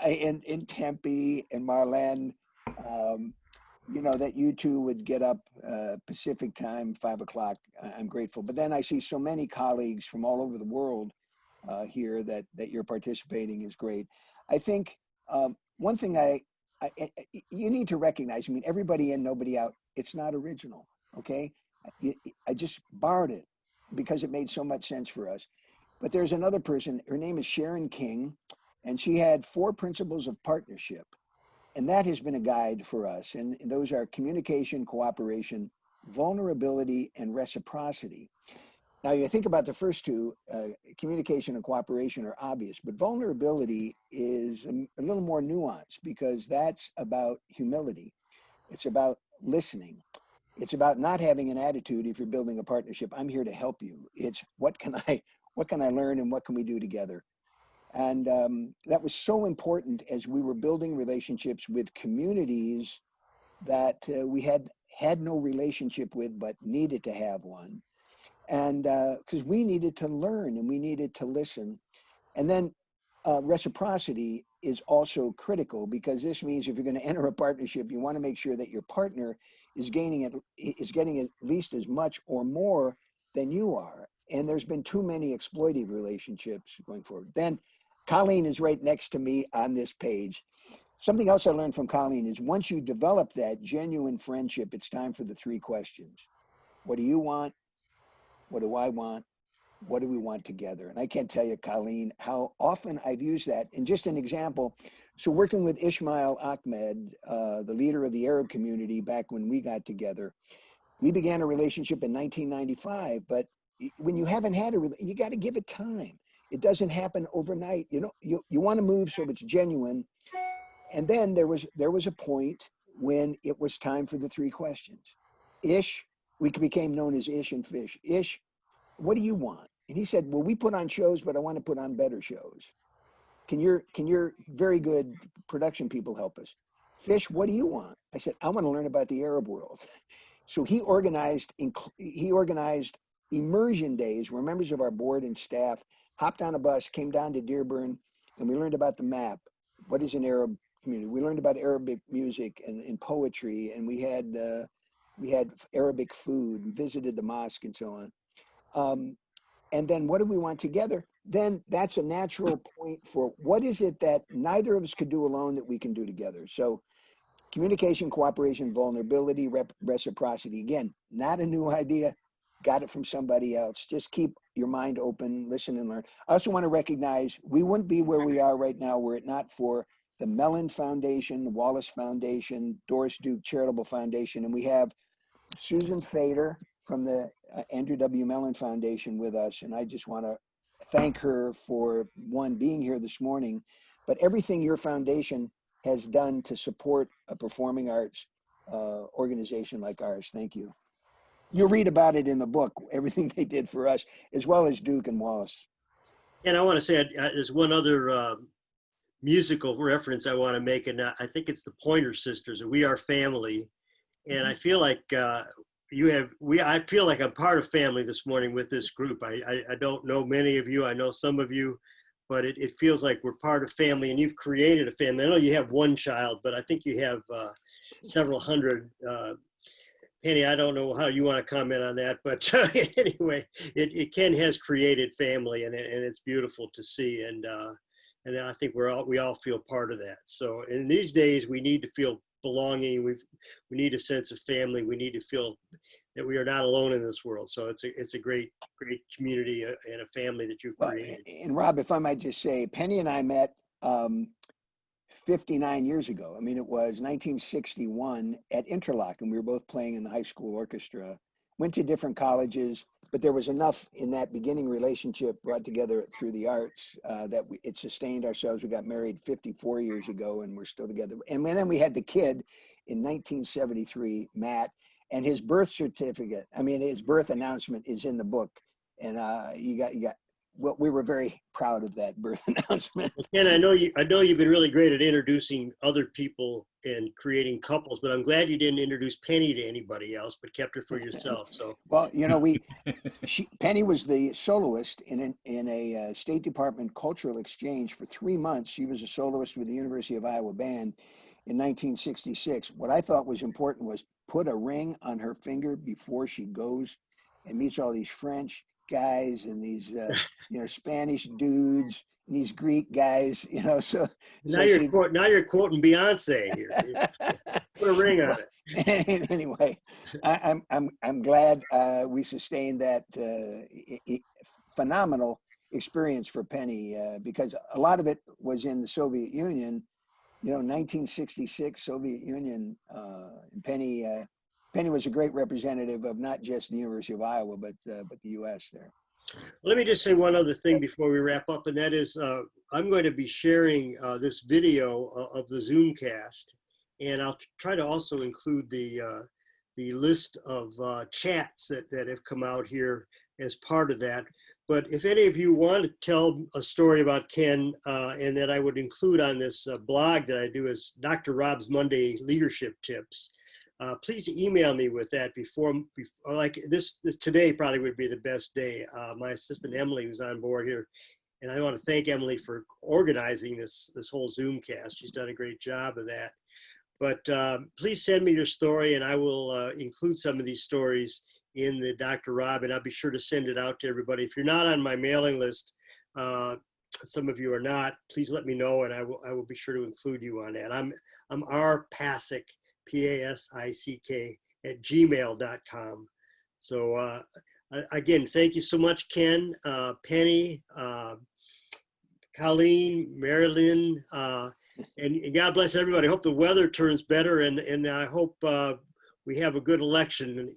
in Tempe, and Marlene, that you two would get up Pacific time, 5 o'clock. I'm grateful. But then I see so many colleagues from all over the world here that you're participating is great. I think one thing you need to recognize, everybody in, nobody out. It's not original, okay? I just borrowed it because it made so much sense for us. But there's another person, her name is Sharon King, and she had 4 principles of partnership. And that has been a guide for us. And those are communication, cooperation, vulnerability, and reciprocity. Now, you think about the first 2, communication and cooperation are obvious, but vulnerability is a little more nuanced because that's about humility. It's about listening. It's about not having an attitude. If you're building a partnership, I'm here to help you. It's what can I learn and what can we do together? And that was so important as we were building relationships with communities that we had no relationship with, but needed to have one. And because we needed to learn and we needed to listen. And then reciprocity is also critical, because this means if you're going to enter a partnership, you want to make sure that your partner is getting at least as much or more than you are. And there's been too many exploitive relationships going forward. Then Colleen is right next to me on this page. Something else I learned from Colleen is once you develop that genuine friendship, it's time for the 3 questions. What do you want? What do I want? What do we want together? And I can't tell you, Colleen, how often I've used that. And just an example, so working with Ismail Ahmed, the leader of the Arab community back when we got together, we began a relationship in 1995, but when you haven't had you got to give it time. It doesn't happen overnight. You know, you want to move so it's genuine. And then there was a point when it was time for the 3 questions. Ish, we became known as Ish and Fish. Ish, what do you want? And he said, well, we put on shows, but I want to put on better shows. Can your very good production people help us? Fish, what do you want? I said, I want to learn about the Arab world. So he organized immersion days where members of our board and staff hopped on a bus, came down to Dearborn, and we learned about the map. What is an Arab community? We learned about Arabic music and poetry, and we had Arabic food, and visited the mosque and so on. And then what do we want together? Then that's a natural point for what is it that neither of us could do alone that we can do together. So communication, cooperation, vulnerability, reciprocity. Again, not a new idea. Got it from somebody else. Just keep your mind open, listen and learn. I also want to recognize we wouldn't be where we are right now were it not for the Mellon Foundation, the Wallace Foundation, Doris Duke Charitable Foundation, and we have Susan Fader from the Andrew W. Mellon Foundation with us. And I just want to thank her for, one, being here this morning, but everything your foundation has done to support a performing arts organization like ours. Thank you. You'll read about it in the book, everything they did for us, as well as Duke and Wallace. And I want to say there's one other musical reference I want to make, and I think it's the Pointer Sisters, We Are Family. And I feel like I feel like I'm part of family this morning with this group. I don't know many of you, I know some of you, but it feels like we're part of family, and you've created a family. I know you have one child, but I think you have several hundred. Penny, I don't know how you want to comment on that, but anyway, Ken has created family, and it's beautiful to see, and I think we all feel part of that. So in these days, we need to feel belonging. We need a sense of family. We need to feel that we are not alone in this world. So it's a great community and a family that you've created. And Rob, if I might just say, Penny and I met 59 years ago. I mean, it was 1961 at Interlochen. We were both playing in the high school orchestra, went to different colleges, but there was enough in that beginning relationship brought together through the arts that it sustained ourselves. We got married 54 years ago and we're still together. And then we had the kid in 1973, Matt, and his birth certificate, I mean, his birth announcement is in the book. And well, we were very proud of that birth announcement. Ken, I know you've been really great at introducing other people and creating couples, but I'm glad you didn't introduce Penny to anybody else, but kept her for yourself. So, well, you know, Penny was the soloist in a State Department cultural exchange for 3 months. She was a soloist with the University of Iowa Band in 1966. What I thought was important was put a ring on her finger before she goes and meets all these French guys and these Spanish dudes and these Greek guys, so now you're quoting Beyonce here. Put a ring on it. Anyway, I'm glad we sustained that phenomenal experience for Penny because a lot of it was in the Soviet Union, 1966 Soviet Union, and Penny was a great representative of not just the University of Iowa, but the U.S. there. Let me just say one other thing before we wrap up, and that is I'm going to be sharing this video of the Zoomcast, and I'll try to also include the the list of chats that have come out here as part of that. But if any of you want to tell a story about Ken and that I would include on this blog that I do as Dr. Rob's Monday Leadership Tips, please email me with that before like this today probably would be the best day. My assistant Emily was on board here, and I want to thank Emily for organizing this whole Zoom cast. She's done a great job of that. But please send me your story, and I will include some of these stories in the Dr. Rob, and I'll be sure to send it out to everybody. If you're not on my mailing list, some of you are not, please let me know, and I will be sure to include you on that. I'm R Pasick, Pasick @gmail.com. So again, thank you so much, Ken, Penny, Colleen, Marylene, and God bless everybody. I hope the weather turns better, and I hope we have a good election.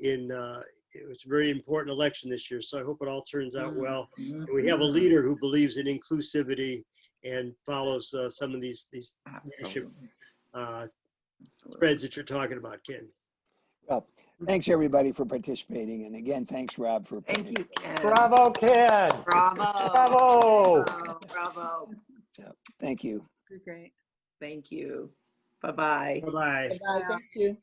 It's a very important election this year, so I hope it all turns out well. And we have a leader who believes in inclusivity and follows some of these leadership spreads that you're talking about, Ken. Well, thanks everybody for participating. And again, thanks Rob for Thank you, Ken. Bravo, Ken. Bravo. Bravo. Bravo. Thank you. Great. Thank you. Bye-bye. Bye-bye. Bye, thank you.